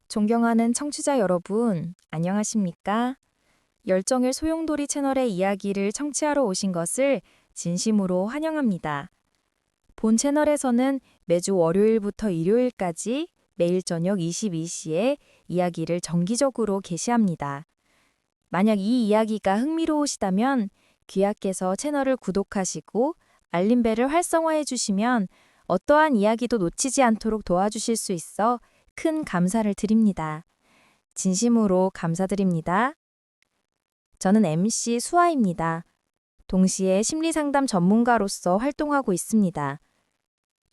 존경하는 청취자 여러분, 안녕하십니까? 열정일 소용돌이 채널의 이야기를 청취하러 오신 것을 진심으로 환영합니다. 본 채널에서는 매주 월요일부터 일요일까지 매일 저녁 22시에 이야기를 정기적으로 게시합니다. 만약 이 이야기가 흥미로우시다면 귀하께서 채널을 구독하시고 알림벨을 활성화해 주시면 어떠한 이야기도 놓치지 않도록 도와주실 수 있어 큰 감사를 드립니다. 진심으로 감사드립니다. 저는 MC 수아입니다. 동시에 심리상담 전문가로서 활동하고 있습니다.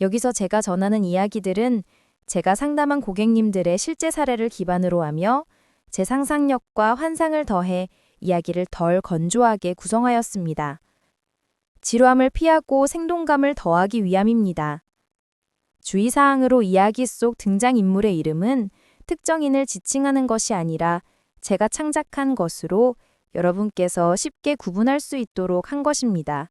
여기서 제가 전하는 이야기들은 제가 상담한 고객님들의 실제 사례를 기반으로 하며 제 상상력과 환상을 더해 이야기를 덜 건조하게 구성하였습니다. 지루함을 피하고 생동감을 더하기 위함입니다. 주의사항으로 이야기 속 등장인물의 이름은 특정인을 지칭하는 것이 아니라 제가 창작한 것으로 여러분께서 쉽게 구분할 수 있도록 한 것입니다.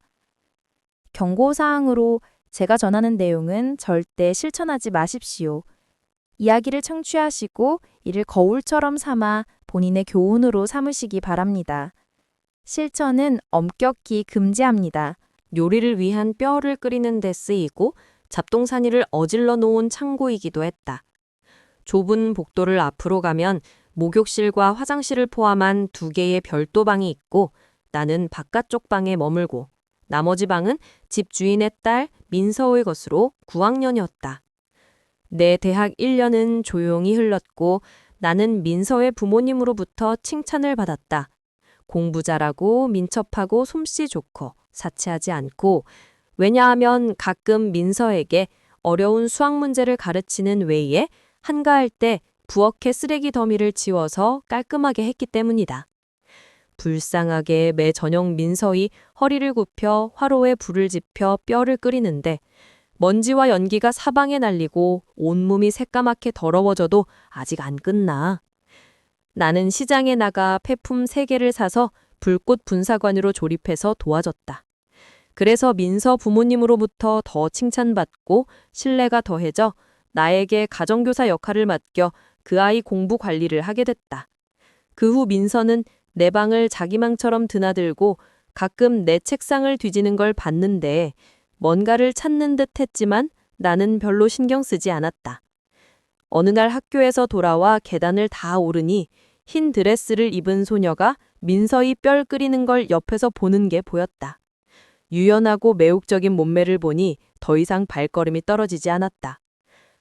경고사항으로 제가 전하는 내용은 절대 실천하지 마십시오. 이야기를 청취하시고 이를 거울처럼 삼아 본인의 교훈으로 삼으시기 바랍니다. 실천은 엄격히 금지합니다. 요리를 위한 뼈를 끓이는 데 쓰이고 잡동사니를 어질러 놓은 창고이기도 했다. 좁은 복도를 앞으로 가면 목욕실과 화장실을 포함한 2개의 별도 방이 있고 나는 바깥쪽 방에 머물고 나머지 방은 집 주인의 딸 민서의 것으로 9학년이었다. 내 대학 1년은 조용히 흘렀고 나는 민서의 부모님으로부터 칭찬을 받았다. 공부 잘하고 민첩하고 솜씨 좋고 사치하지 않고 왜냐하면 가끔 민서에게 어려운 수학 문제를 가르치는 외에 한가할 때 부엌에 쓰레기 더미를 치워서 깔끔하게 했기 때문이다. 불쌍하게 매 저녁 민서이 허리를 굽혀 화로에 불을 지펴 뼈를 끓이는데 먼지와 연기가 사방에 날리고 온몸이 새까맣게 더러워져도 아직 안 끝나. 나는 시장에 나가 폐품 3개를 사서 불꽃 분사관으로 조립해서 도와줬다. 그래서 민서 부모님으로부터 더 칭찬받고 신뢰가 더해져 나에게 가정교사 역할을 맡겨 그 아이 공부 관리를 하게 됐다. 그 후 민서는 내 방을 자기 방처럼 드나들고 가끔 내 책상을 뒤지는 걸 봤는데 뭔가를 찾는 듯 했지만 나는 별로 신경 쓰지 않았다. 어느 날 학교에서 돌아와 계단을 다 오르니 흰 드레스를 입은 소녀가 민서이 뼈를 끓이는 걸 옆에서 보는 게 보였다. 유연하고 매혹적인 몸매를 보니 더 이상 발걸음이 떨어지지 않았다.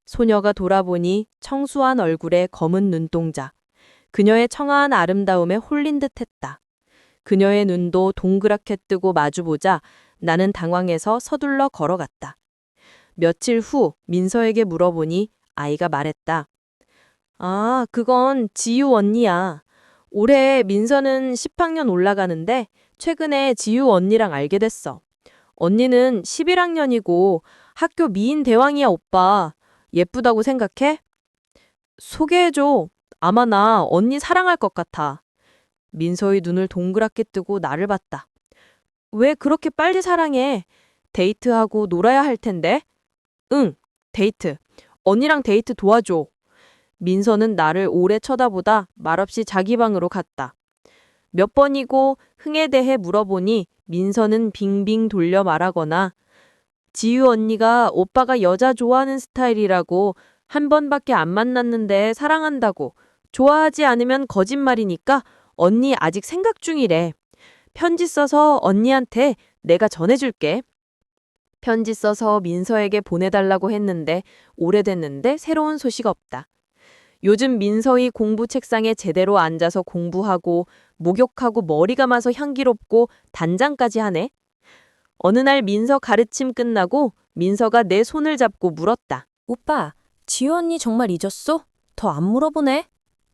소녀가 돌아보니 청수한 얼굴에 검은 눈동자. 그녀의 청아한 아름다움에 홀린 듯했다. 그녀의 눈도 동그랗게 뜨고 마주보자 나는 당황해서 서둘러 걸어갔다. 며칠 후 민서에게 물어보니 아이가 말했다. 아, 그건 지유 언니야. 올해 민서는 10학년 올라가는데 최근에 지유 언니랑 알게 됐어. 언니는 11학년이고 학교 미인 대왕이야, 오빠. 예쁘다고 생각해? 소개해줘. 아마 나 언니 사랑할 것 같아. 민서의 눈을 동그랗게 뜨고 나를 봤다. 왜 그렇게 빨리 사랑해? 데이트하고 놀아야 할 텐데. 응, 데이트. 언니랑 데이트 도와줘. 민서는 나를 오래 쳐다보다 말없이 자기 방으로 갔다. 몇 번이고 흥에 대해 물어보니 민서는 빙빙 돌려 말하거나 지유 언니가 오빠가 여자 좋아하는 스타일이라고 한 번밖에 안 만났는데 사랑한다고 좋아하지 않으면 거짓말이니까 언니 아직 생각 중이래. 편지 써서 언니한테 내가 전해줄게. 편지 써서 민서에게 보내달라고 했는데 오래됐는데 새로운 소식 없다. 요즘 민서이 공부 책상에 제대로 앉아서 공부하고 목욕하고 머리 감아서 향기롭고 단장까지 하네. 어느 날 민서 가르침 끝나고 민서가 내 손을 잡고 물었다. 오빠, 지유 언니 정말 잊었어? 더 안 물어보네?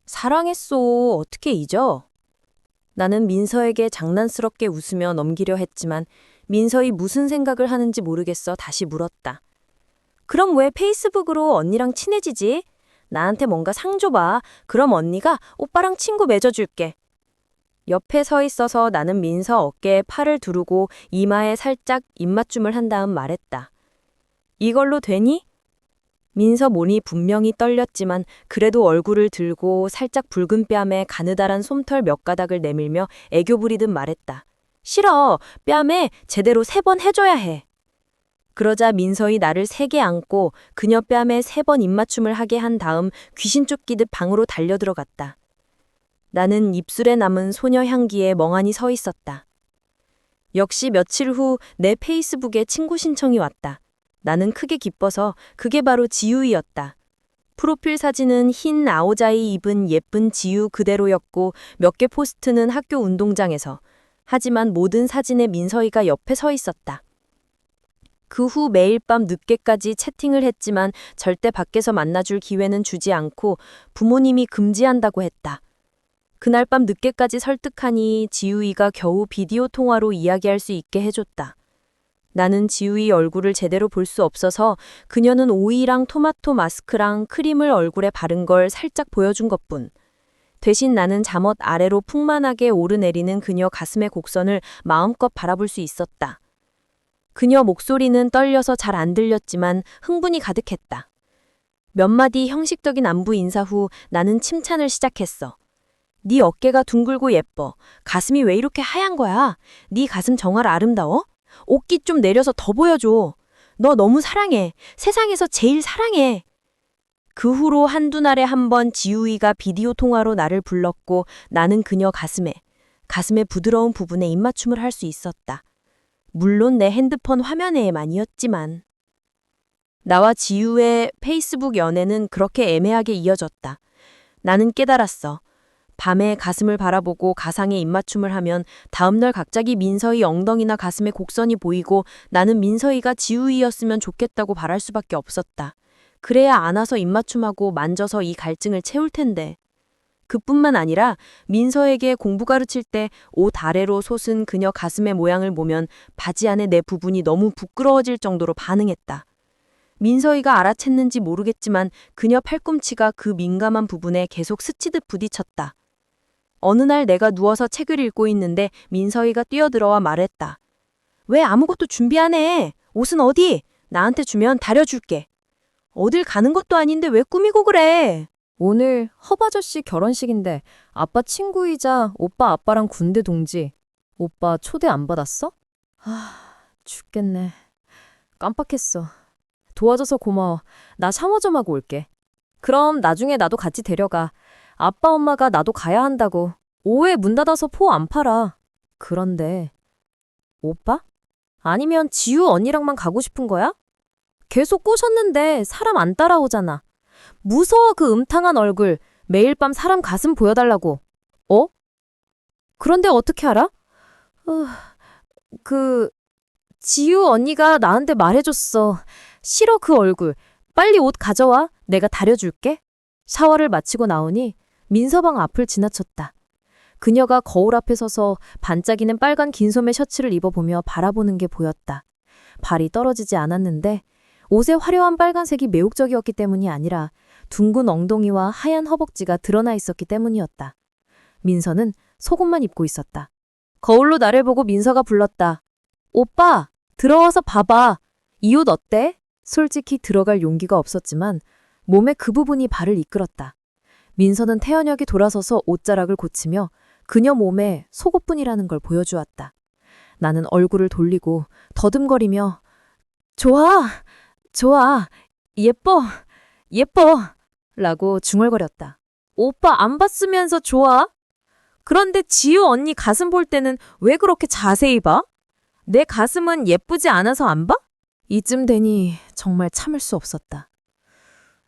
사랑했어. 어떻게 잊어? 나는 민서에게 장난스럽게 웃으며 넘기려 했지만 민서이 무슨 생각을 하는지 모르겠어 다시 물었다. 그럼 왜 페이스북으로 언니랑 친해지지? 나한테 뭔가 상 줘봐. 그럼 언니가 오빠랑 친구 맺어줄게. 옆에 서 있어서 나는 민서 어깨에 팔을 두르고 이마에 살짝 입맞춤을 한 다음 말했다. 이걸로 되니? 민서 몸이 분명히 떨렸지만 그래도 얼굴을 들고 살짝 붉은 뺨에 가느다란 솜털 몇 가닥을 내밀며 애교 부리듯 말했다. 싫어. 뺨에 제대로 3번 해줘야 해. 그러자 민서이 나를 세게 안고 그녀 뺨에 3번 입맞춤을 하게 한 다음 귀신 쫓기듯 방으로 달려들어갔다. 나는 입술에 남은 소녀 향기에 멍하니 서 있었다. 역시 며칠 후 내 페이스북에 친구 신청이 왔다. 나는 크게 기뻐서 그게 바로 지유이였다. 프로필 사진은 흰 아오자이 입은 예쁜 지유 그대로였고 몇 개 포스트는 학교 운동장에서. 하지만 모든 사진에 민서이가 옆에 서 있었다. 그 후 매일 밤 늦게까지 채팅을 했지만 절대 밖에서 만나줄 기회는 주지 않고 부모님이 금지한다고 했다. 그날 밤 늦게까지 설득하니 지우이가 겨우 비디오 통화로 이야기할 수 있게 해줬다. 나는 지우이 얼굴을 제대로 볼 수 없어서 그녀는 오이랑 토마토 마스크랑 크림을 얼굴에 바른 걸 살짝 보여준 것뿐. 대신 나는 잠옷 아래로 풍만하게 오르내리는 그녀 가슴의 곡선을 마음껏 바라볼 수 있었다. 그녀 목소리는 떨려서 잘 안 들렸지만 흥분이 가득했다. 몇 마디 형식적인 안부 인사 후 나는 칭찬을 시작했어. 네 어깨가 둥글고 예뻐. 가슴이 왜 이렇게 하얀 거야? 네 가슴 정말 아름다워? 옷깃 좀 내려서 더 보여줘. 너 너무 사랑해. 세상에서 제일 사랑해. 그 후로 한두 날에 한 번 지우이가 비디오 통화로 나를 불렀고 나는 그녀 가슴에 부드러운 부분에 입맞춤을 할 수 있었다. 물론 내 핸드폰 화면에만이었지만. 나와 지우의 페이스북 연애는 그렇게 애매하게 이어졌다. 나는 깨달았어. 밤에 가슴을 바라보고 가상의 입맞춤을 하면 다음날 갑자기 민서희 엉덩이나 가슴에 곡선이 보이고 나는 민서희가 지우이였으면 좋겠다고 바랄 수밖에 없었다. 그래야 안아서 입맞춤하고 만져서 이 갈증을 채울 텐데. 그뿐만 아니라 민서에게 공부 가르칠 때 옷 아래로 솟은 그녀 가슴의 모양을 보면 바지 안에 내 부분이 너무 부끄러워질 정도로 반응했다. 민서희가 알아챘는지 모르겠지만 그녀 팔꿈치가 그 민감한 부분에 계속 스치듯 부딪혔다. 어느 날 내가 누워서 책을 읽고 있는데 민서희가 뛰어들어와 말했다. 왜 아무것도 준비 안 해? 옷은 어디? 나한테 주면 다려줄게. 어딜 가는 것도 아닌데 왜 꾸미고 그래? 오늘 허바저씨 결혼식인데 아빠 친구이자 오빠 아빠랑 군대 동지. 오빠 초대 안 받았어? 죽겠네. 깜빡했어. 도와줘서 고마워. 나 샤워 좀 하고 올게. 그럼 나중에 나도 같이 데려가. 아빠 엄마가 나도 가야 한다고. 오후에 문 닫아서 포 안 팔아. 그런데 오빠? 아니면 지우 언니랑만 가고 싶은 거야? 계속 꼬셨는데 사람 안 따라오잖아. 무서워 그 음탕한 얼굴. 매일 밤 사람 가슴 보여달라고. 어? 그런데 어떻게 알아? 지우 언니가 나한테 말해줬어. 싫어 그 얼굴. 빨리 옷 가져와. 내가 다려줄게. 샤워를 마치고 나오니 민서방 앞을 지나쳤다. 그녀가 거울 앞에 서서 반짝이는 빨간 긴 소매 셔츠를 입어보며 바라보는 게 보였다. 발이 떨어지지 않았는데 옷의 화려한 빨간색이 매혹적이었기 때문이 아니라 둥근 엉덩이와 하얀 허벅지가 드러나 있었기 때문이었다. 민서는 속옷만 입고 있었다. 거울로 나를 보고 민서가 불렀다. 오빠, 들어와서 봐봐. 이 옷 어때? 솔직히 들어갈 용기가 없었지만 몸의 그 부분이 발을 이끌었다. 민서는 태연하게 돌아서서 옷자락을 고치며 그녀 몸에 속옷뿐이라는 걸 보여주었다. 나는 얼굴을 돌리고 더듬거리며 좋아, 예뻐 라고 중얼거렸다. 오빠 안 봤으면서 좋아? 그런데 지우 언니 가슴 볼 때는 왜 그렇게 자세히 봐? 내 가슴은 예쁘지 않아서 안 봐? 이쯤 되니 정말 참을 수 없었다.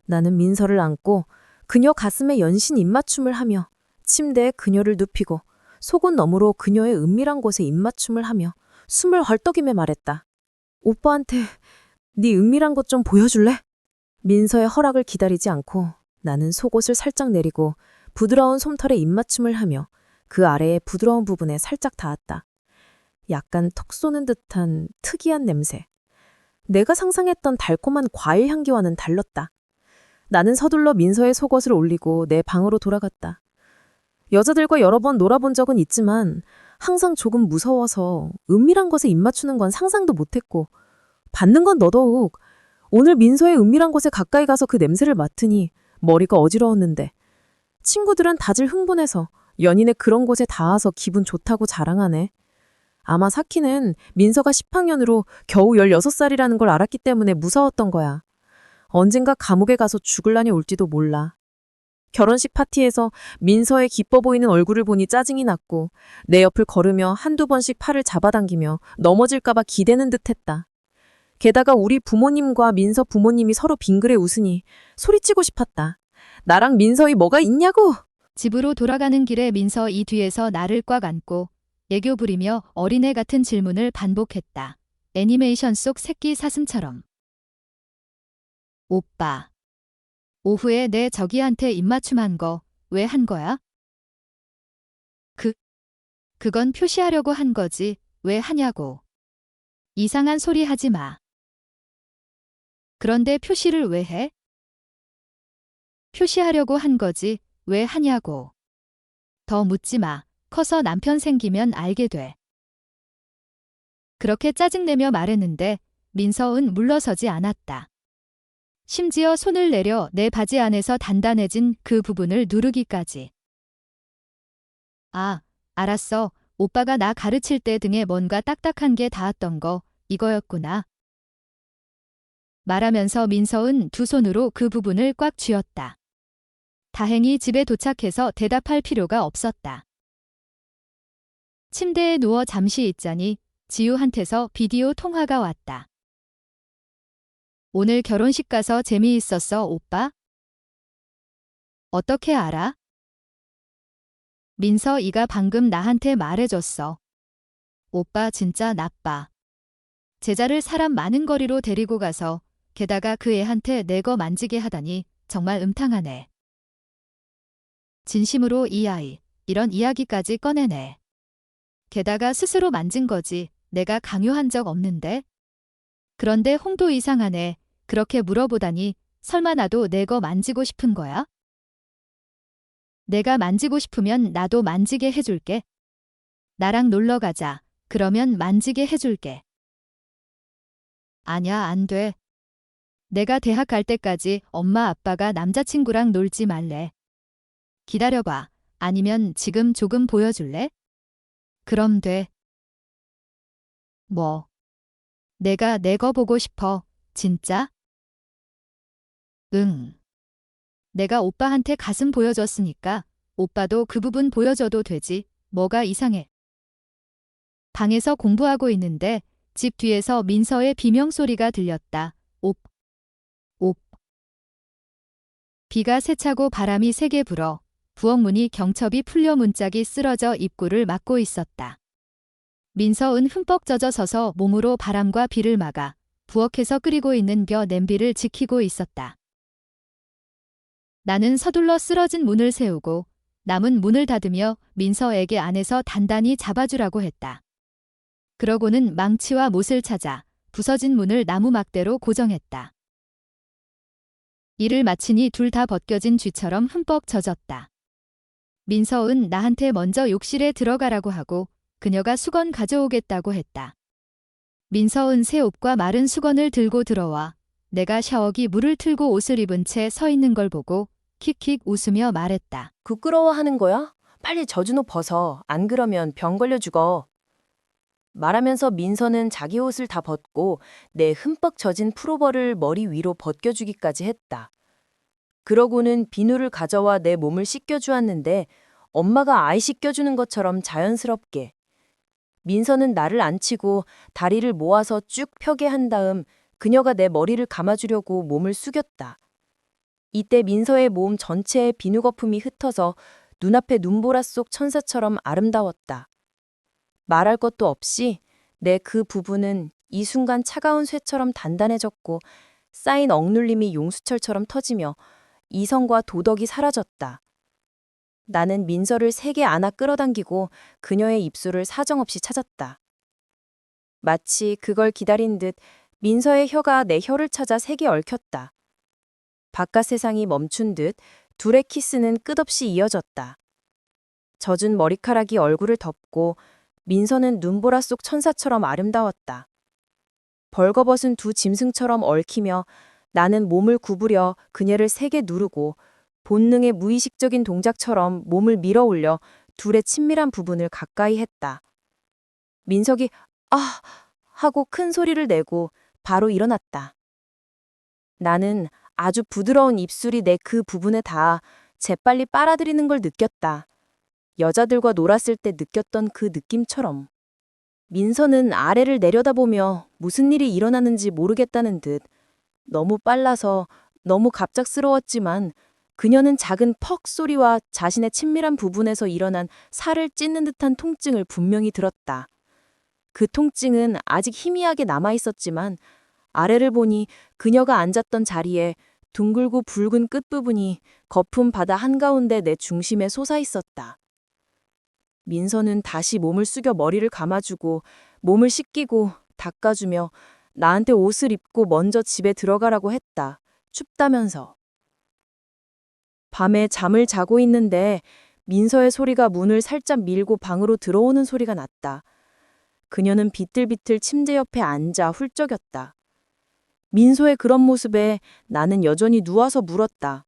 나는 민서를 안고 그녀 가슴에 연신 입맞춤을 하며 침대에 그녀를 눕히고 속옷 너머로 그녀의 은밀한 곳에 입맞춤을 하며 숨을 헐떡이며 말했다. 오빠한테 네 은밀한 것 좀 보여줄래? 민서의 허락을 기다리지 않고 나는 속옷을 살짝 내리고 부드러운 솜털에 입맞춤을 하며 그 아래의 부드러운 부분에 살짝 닿았다. 약간 턱 쏘는 듯한 특이한 냄새. 내가 상상했던 달콤한 과일 향기와는 달랐다. 나는 서둘러 민서의 속옷을 올리고 내 방으로 돌아갔다. 여자들과 여러 번 놀아본 적은 있지만 항상 조금 무서워서 은밀한 것에 입맞추는 건 상상도 못했고 받는 건 너더욱 오늘 민서의 은밀한 곳에 가까이 가서 그 냄새를 맡으니 머리가 어지러웠는데 친구들은 다들 흥분해서 연인의 그런 곳에 닿아서 기분 좋다고 자랑하네. 아마 사키는 민서가 10학년으로 겨우 16살이라는 걸 알았기 때문에 무서웠던 거야. 언젠가 감옥에 가서 죽을 날이 올지도 몰라. 결혼식 파티에서 민서의 기뻐 보이는 얼굴을 보니 짜증이 났고 내 옆을 걸으며 한두 번씩 팔을 잡아당기며 넘어질까봐 기대는 듯했다. 게다가 우리 부모님과 민서 부모님이 서로 빙그레 웃으니 소리치고 싶었다. 나랑 민서이 뭐가 있냐고! 집으로 돌아가는 길에 민서이 뒤에서 나를 꽉 안고 애교 부리며 어린애 같은 질문을 반복했다. 애니메이션 속 새끼 사슴처럼. 오빠. 오후에 내 저기한테 입맞춤한 거 왜 한 거야? 그건 표시하려고 한 거지. 왜 하냐고. 이상한 소리 하지 마. 그런데 표시를 왜 해? 표시하려고 한 거지. 왜 하냐고. 더 묻지 마. 커서 남편 생기면 알게 돼. 그렇게 짜증내며 말했는데 민서은 물러서지 않았다. 심지어 손을 내려 내 바지 안에서 단단해진 그 부분을 누르기까지. 아, 알았어. 오빠가 나 가르칠 때 등에 뭔가 딱딱한 게 닿았던 거 이거였구나. 말하면서 민서은 두 손으로 그 부분을 꽉 쥐었다. 다행히 집에 도착해서 대답할 필요가 없었다. 침대에 누워 잠시 있자니 지우한테서 비디오 통화가 왔다. 오늘 결혼식 가서 재미있었어, 오빠? 어떻게 알아? 민서이가 방금 나한테 말해줬어. 오빠 진짜 나빠. 제자를 사람 많은 거리로 데리고 가서 게다가 그 애한테 내 거 만지게 하다니 정말 음탕하네. 진심으로 이 아이, 이런 이야기까지 꺼내네. 게다가 스스로 만진 거지 내가 강요한 적 없는데? 그런데 홍도 이상하네. 그렇게 물어보다니 설마 나도 내 거 만지고 싶은 거야? 내가 만지고 싶으면 나도 만지게 해줄게. 나랑 놀러 가자. 그러면 만지게 해줄게. 아냐, 안 돼. 내가 대학 갈 때까지 엄마 아빠가 남자친구랑 놀지 말래. 기다려봐. 아니면 지금 조금 보여줄래? 그럼 돼. 뭐? 내가 내 거 보고 싶어. 진짜? 응. 내가 오빠한테 가슴 보여줬으니까 오빠도 그 부분 보여줘도 되지. 뭐가 이상해. 방에서 공부하고 있는데 집 뒤에서 민서의 비명소리가 들렸다. 옵. 옵. 비가 세차고 바람이 세게 불어 부엌문이 경첩이 풀려 문짝이 쓰러져 입구를 막고 있었다. 민서은 흠뻑 젖어 서서 몸으로 바람과 비를 막아 부엌에서 끓이고 있는 벼 냄비를 지키고 있었다. 나는 서둘러 쓰러진 문을 세우고 남은 문을 닫으며 민서에게 안에서 단단히 잡아주라고 했다. 그러고는 망치와 못을 찾아 부서진 문을 나무 막대로 고정했다. 일을 마치니 둘 다 벗겨진 쥐처럼 흠뻑 젖었다. 민서은 나한테 먼저 욕실에 들어가라고 하고 그녀가 수건 가져오겠다고 했다. 민서은 새 옷과 마른 수건을 들고 들어와 내가 샤워기 물을 틀고 옷을 입은 채 서 있는 걸 보고 킥킥 웃으며 말했다. 부끄러워하는 거야? 빨리 젖은 옷 벗어. 안 그러면 병 걸려 죽어. 말하면서 민서는 자기 옷을 다 벗고 내 흠뻑 젖은 풀오버를 머리 위로 벗겨주기까지 했다. 그러고는 비누를 가져와 내 몸을 씻겨주었는데 엄마가 아이 씻겨주는 것처럼 자연스럽게. 민서는 나를 앉히고 다리를 모아서 쭉 펴게 한 다음 그녀가 내 머리를 감아주려고 몸을 숙였다. 이때 민서의 몸 전체에 비누 거품이 흩어서 눈앞에 눈보라 속 천사처럼 아름다웠다. 말할 것도 없이 내 그 부분은 이 순간 차가운 쇠처럼 단단해졌고 쌓인 억눌림이 용수철처럼 터지며 이성과 도덕이 사라졌다. 나는 민서를 세게 안아 끌어당기고 그녀의 입술을 사정없이 찾았다. 마치 그걸 기다린 듯 민서의 혀가 내 혀를 찾아 세게 얽혔다. 바깥 세상이 멈춘 듯 둘의 키스는 끝없이 이어졌다. 젖은 머리카락이 얼굴을 덮고 민서는 눈보라 속 천사처럼 아름다웠다. 벌거벗은 두 짐승처럼 얽히며 나는 몸을 구부려 그녀를 세게 누르고 본능의 무의식적인 동작처럼 몸을 밀어 올려 둘의 친밀한 부분을 가까이 했다. 민석이 아! 하고 큰 소리를 내고 바로 일어났다. 나는 아주 부드러운 입술이 내 그 부분에 닿아 재빨리 빨아들이는 걸 느꼈다. 여자들과 놀았을 때 느꼈던 그 느낌처럼. 민서는 아래를 내려다보며 무슨 일이 일어나는지 모르겠다는 듯 너무 빨라서 너무 갑작스러웠지만 그녀는 작은 퍽 소리와 자신의 친밀한 부분에서 일어난 살을 찢는 듯한 통증을 분명히 들었다. 그 통증은 아직 희미하게 남아있었지만 아래를 보니 그녀가 앉았던 자리에 둥글고 붉은 끝부분이 거품 바다 한가운데 내 중심에 솟아있었다. 민서는 다시 몸을 숙여 머리를 감아주고 몸을 씻기고 닦아주며 나한테 옷을 입고 먼저 집에 들어가라고 했다. 춥다면서. 밤에 잠을 자고 있는데 민서의 소리가 문을 살짝 밀고 방으로 들어오는 소리가 났다. 그녀는 비틀비틀 침대 옆에 앉아 훌쩍였다. 민서의 그런 모습에 나는 여전히 누워서 물었다.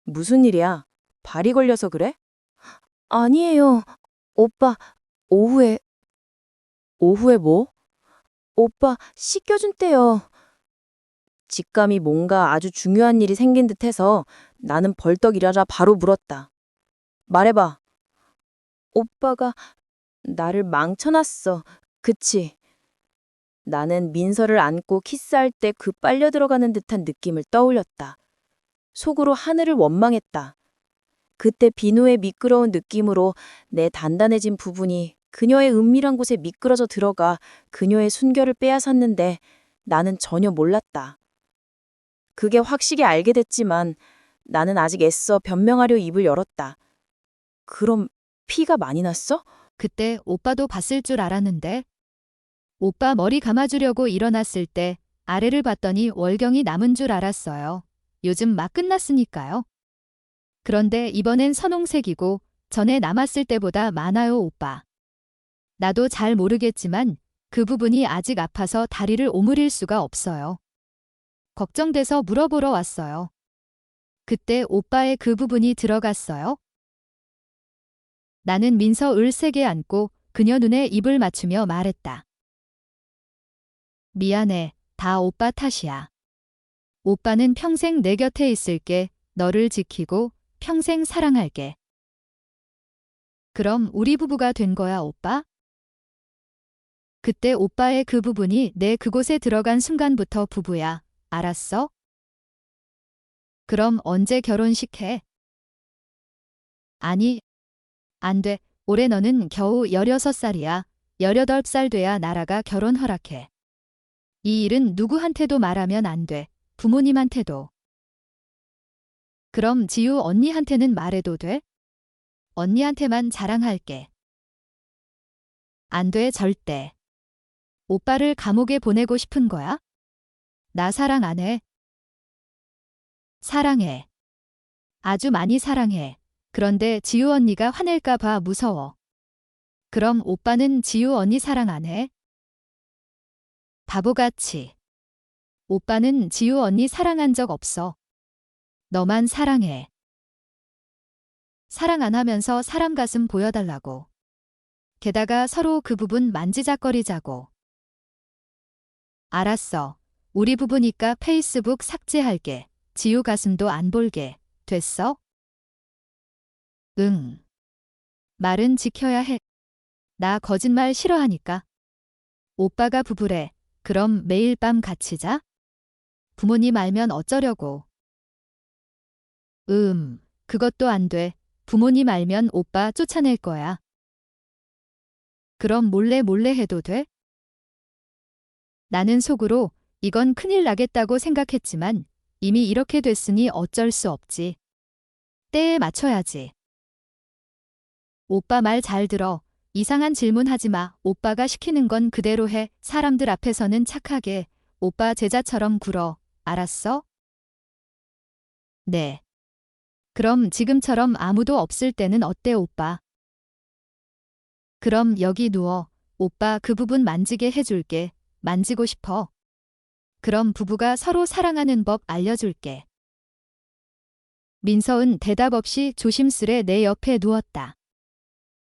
무슨 일이야? 발이 걸려서 그래? 아니에요. 오빠, 오후에 뭐? 오빠, 씻겨준 때요. 직감이 뭔가 아주 중요한 일이 생긴 듯해서 나는 벌떡 일어나 바로 물었다. 말해봐. 오빠가 나를 망쳐놨어. 그치? 나는 민서를 안고 키스할 때 그 빨려 들어가는 듯한 느낌을 떠올렸다. 속으로 하늘을 원망했다. 그때 비누의 미끄러운 느낌으로 내 단단해진 부분이 그녀의 은밀한 곳에 미끄러져 들어가 그녀의 순결을 빼앗았는데 나는 전혀 몰랐다. 그게 확실히 알게 됐지만 나는 아직 애써 변명하려 입을 열었다. 그럼 피가 많이 났어? 그때 오빠도 봤을 줄 알았는데. 오빠 머리 감아주려고 일어났을 때 아래를 봤더니 월경이 남은 줄 알았어요. 요즘 막 끝났으니까요. 그런데 이번엔 선홍색이고 전에 남았을 때보다 많아요, 오빠. 나도 잘 모르겠지만 그 부분이 아직 아파서 다리를 오므릴 수가 없어요. 걱정돼서 물어보러 왔어요. 그때 오빠의 그 부분이 들어갔어요? 나는 민서 을 세게 안고 그녀 눈에 입을 맞추며 말했다. 미안해, 다 오빠 탓이야. 오빠는 평생 내 곁에 있을게, 너를 지키고 평생 사랑할게. 그럼 우리 부부가 된 거야, 오빠? 그때 오빠의 그 부분이 내 그곳에 들어간 순간부터 부부야. 알았어? 그럼 언제 결혼식 해? 아니, 안 돼. 올해 너는 겨우 16살이야. 18살 돼야 나라가 결혼 허락해. 이 일은 누구한테도 말하면 안 돼. 부모님한테도. 그럼 지우 언니한테는 말해도 돼? 언니한테만 자랑할게. 안 돼, 절대. 오빠를 감옥에 보내고 싶은 거야? 나 사랑 안 해. 사랑해. 아주 많이 사랑해. 그런데 지우 언니가 화낼까 봐 무서워. 그럼 오빠는 지우 언니 사랑 안 해? 바보같이. 오빠는 지우 언니 사랑한 적 없어. 너만 사랑해. 사랑 안 하면서 사람 가슴 보여달라고. 게다가 서로 그 부분 만지작거리자고. 알았어. 우리 부부니까 페이스북 삭제할게. 지우 가슴도 안 볼게. 됐어? 응. 말은 지켜야 해. 나 거짓말 싫어하니까. 오빠가 부부래. 그럼 매일 밤 같이 자? 부모님 알면 어쩌려고. 그것도 안 돼. 부모님 알면 오빠 쫓아낼 거야. 그럼 몰래 해도 돼? 나는 속으로 이건 큰일 나겠다고 생각했지만 이미 이렇게 됐으니 어쩔 수 없지. 때에 맞춰야지. 오빠 말 잘 들어. 이상한 질문 하지 마. 오빠가 시키는 건 그대로 해. 사람들 앞에서는 착하게. 오빠 제자처럼 굴어. 알았어? 네. 그럼 지금처럼 아무도 없을 때는 어때, 오빠? 그럼 여기 누워. 오빠 그 부분 만지게 해줄게. 만지고 싶어. 그럼 부부가 서로 사랑하는 법 알려줄게. 민서은 대답 없이 조심스레 내 옆에 누웠다.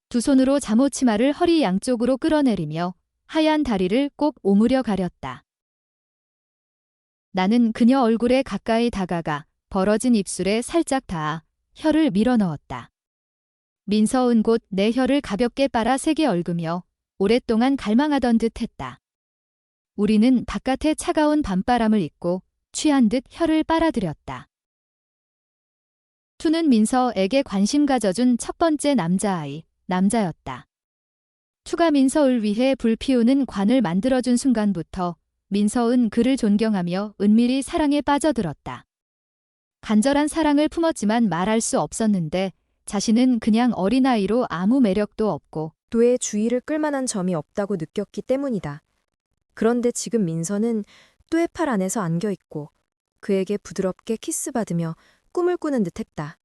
두 손으로 잠옷 치마를 허리 양쪽으로 끌어내리며 하얀 다리를 꼭 오므려 가렸다. 나는 그녀 얼굴에 가까이 다가가 벌어진 입술에 살짝 닿아 혀를 밀어 넣었다. 민서은 곧 내 혀를 가볍게 빨아 세게 얽으며 오랫동안 갈망하던 듯 했다. 우리는 바깥의 차가운 밤바람을 잊고 취한 듯 혀를 빨아들였다. 투는 민서에게 관심 가져준 첫 번째 남자였다. 투가 민서를 위해 불 피우는 관을 만들어준 순간부터 민서은 그를 존경하며 은밀히 사랑에 빠져들었다. 간절한 사랑을 품었지만 말할 수 없었는데 자신은 그냥 어린아이로 아무 매력도 없고 투의 주의를 끌만한 점이 없다고 느꼈기 때문이다. 그런데 지금 민서는 투의 팔 안에서 안겨있고 그에게 부드럽게 키스받으며 꿈을 꾸는 듯했다.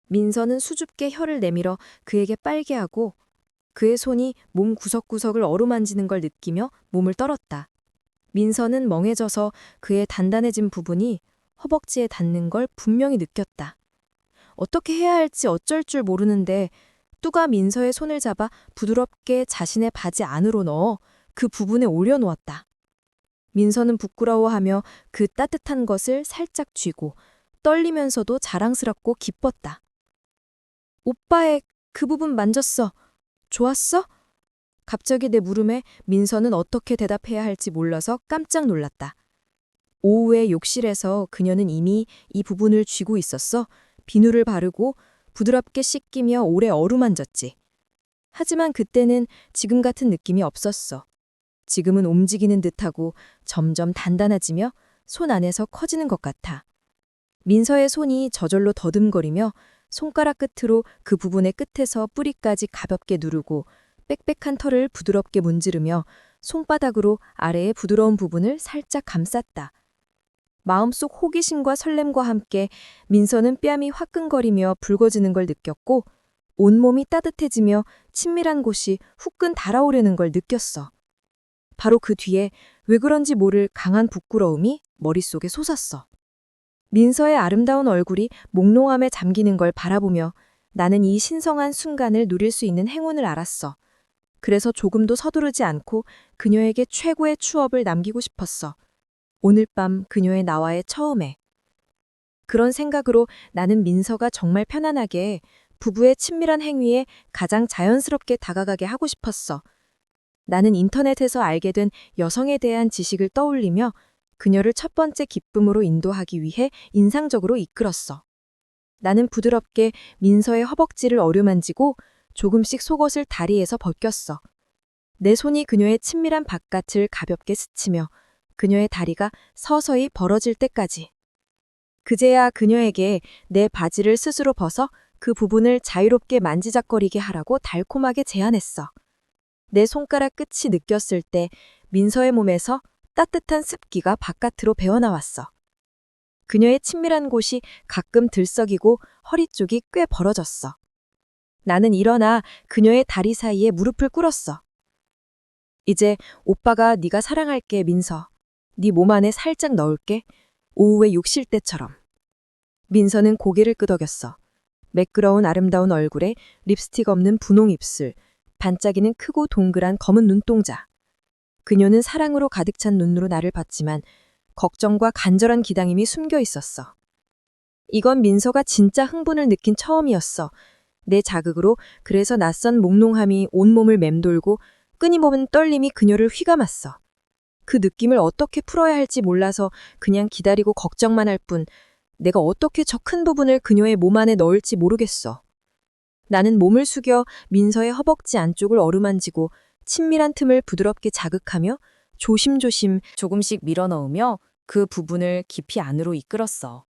민서는 수줍게 혀를 내밀어 그에게 빨게 하고 그의 손이 몸 구석구석을 어루만지는 걸 느끼며 몸을 떨었다. 민서는 멍해져서 그의 단단해진 부분이 허벅지에 닿는 걸 분명히 느꼈다. 어떻게 해야 할지 어쩔 줄 모르는데 뚜가 민서의 손을 잡아 부드럽게 자신의 바지 안으로 넣어 그 부분에 올려놓았다. 민서는 부끄러워하며 그 따뜻한 것을 살짝 쥐고 떨리면서도 자랑스럽고 기뻤다. 오빠의 그 부분 만졌어. 좋았어? 갑자기 내 물음에 민서는 어떻게 대답해야 할지 몰라서 깜짝 놀랐다. 오후에 욕실에서 그녀는 이미 이 부분을 쥐고 있었어. 비누를 바르고 부드럽게 씻기며 오래 어루만졌지. 하지만 그때는 지금 같은 느낌이 없었어. 지금은 움직이는 듯하고 점점 단단해지며 손 안에서 커지는 것 같아. 민서의 손이 저절로 더듬거리며 손가락 끝으로 그 부분의 끝에서 뿌리까지 가볍게 누르고 빽빽한 털을 부드럽게 문지르며 손바닥으로 아래의 부드러운 부분을 살짝 감쌌다. 마음속 호기심과 설렘과 함께 민서는 뺨이 화끈거리며 붉어지는 걸 느꼈고 온몸이 따뜻해지며 친밀한 곳이 후끈 달아오르는 걸 느꼈어. 바로 그 뒤에 왜 그런지 모를 강한 부끄러움이 머릿속에 솟았어. 민서의 아름다운 얼굴이 몽롱함에 잠기는 걸 바라보며 나는 이 신성한 순간을 누릴 수 있는 행운을 알았어. 그래서 조금도 서두르지 않고 그녀에게 최고의 추억을 남기고 싶었어. 오늘 밤 그녀의 나와의 처음에. 그런 생각으로 나는 민서가 정말 편안하게 부부의 친밀한 행위에 가장 자연스럽게 다가가게 하고 싶었어. 나는 인터넷에서 알게 된 여성에 대한 지식을 떠올리며 그녀를 첫 번째 기쁨으로 인도하기 위해 인상적으로 이끌었어. 나는 부드럽게 민서의 허벅지를 어루만지고 조금씩 속옷을 다리에서 벗겼어. 내 손이 그녀의 친밀한 바깥을 가볍게 스치며 그녀의 다리가 서서히 벌어질 때까지. 그제야 그녀에게 내 바지를 스스로 벗어 그 부분을 자유롭게 만지작거리게 하라고 달콤하게 제안했어. 내 손가락 끝이 느꼈을 때 민서의 몸에서 따뜻한 습기가 바깥으로 배어나왔어. 그녀의 친밀한 곳이 가끔 들썩이고 허리 쪽이 꽤 벌어졌어. 나는 일어나 그녀의 다리 사이에 무릎을 꿇었어. 이제 오빠가 네가 사랑할게, 민서. 네 몸 안에 살짝 넣을게. 오후에 욕실 때처럼. 민서는 고개를 끄덕였어. 매끄러운 아름다운 얼굴에 립스틱 없는 분홍 입술, 반짝이는 크고 동그란 검은 눈동자. 그녀는 사랑으로 가득 찬 눈으로 나를 봤지만 걱정과 간절한 기다림이 숨겨 있었어. 이건 민서가 진짜 흥분을 느낀 처음이었어. 내 자극으로 그래서 낯선 몽롱함이 온몸을 맴돌고 끊임없는 떨림이 그녀를 휘감았어. 그 느낌을 어떻게 풀어야 할지 몰라서 그냥 기다리고 걱정만 할 뿐 내가 어떻게 저 큰 부분을 그녀의 몸 안에 넣을지 모르겠어. 나는 몸을 숙여 민서의 허벅지 안쪽을 어루만지고 친밀한 틈을 부드럽게 자극하며 조심조심 조금씩 밀어넣으며 그 부분을 깊이 안으로 이끌었어.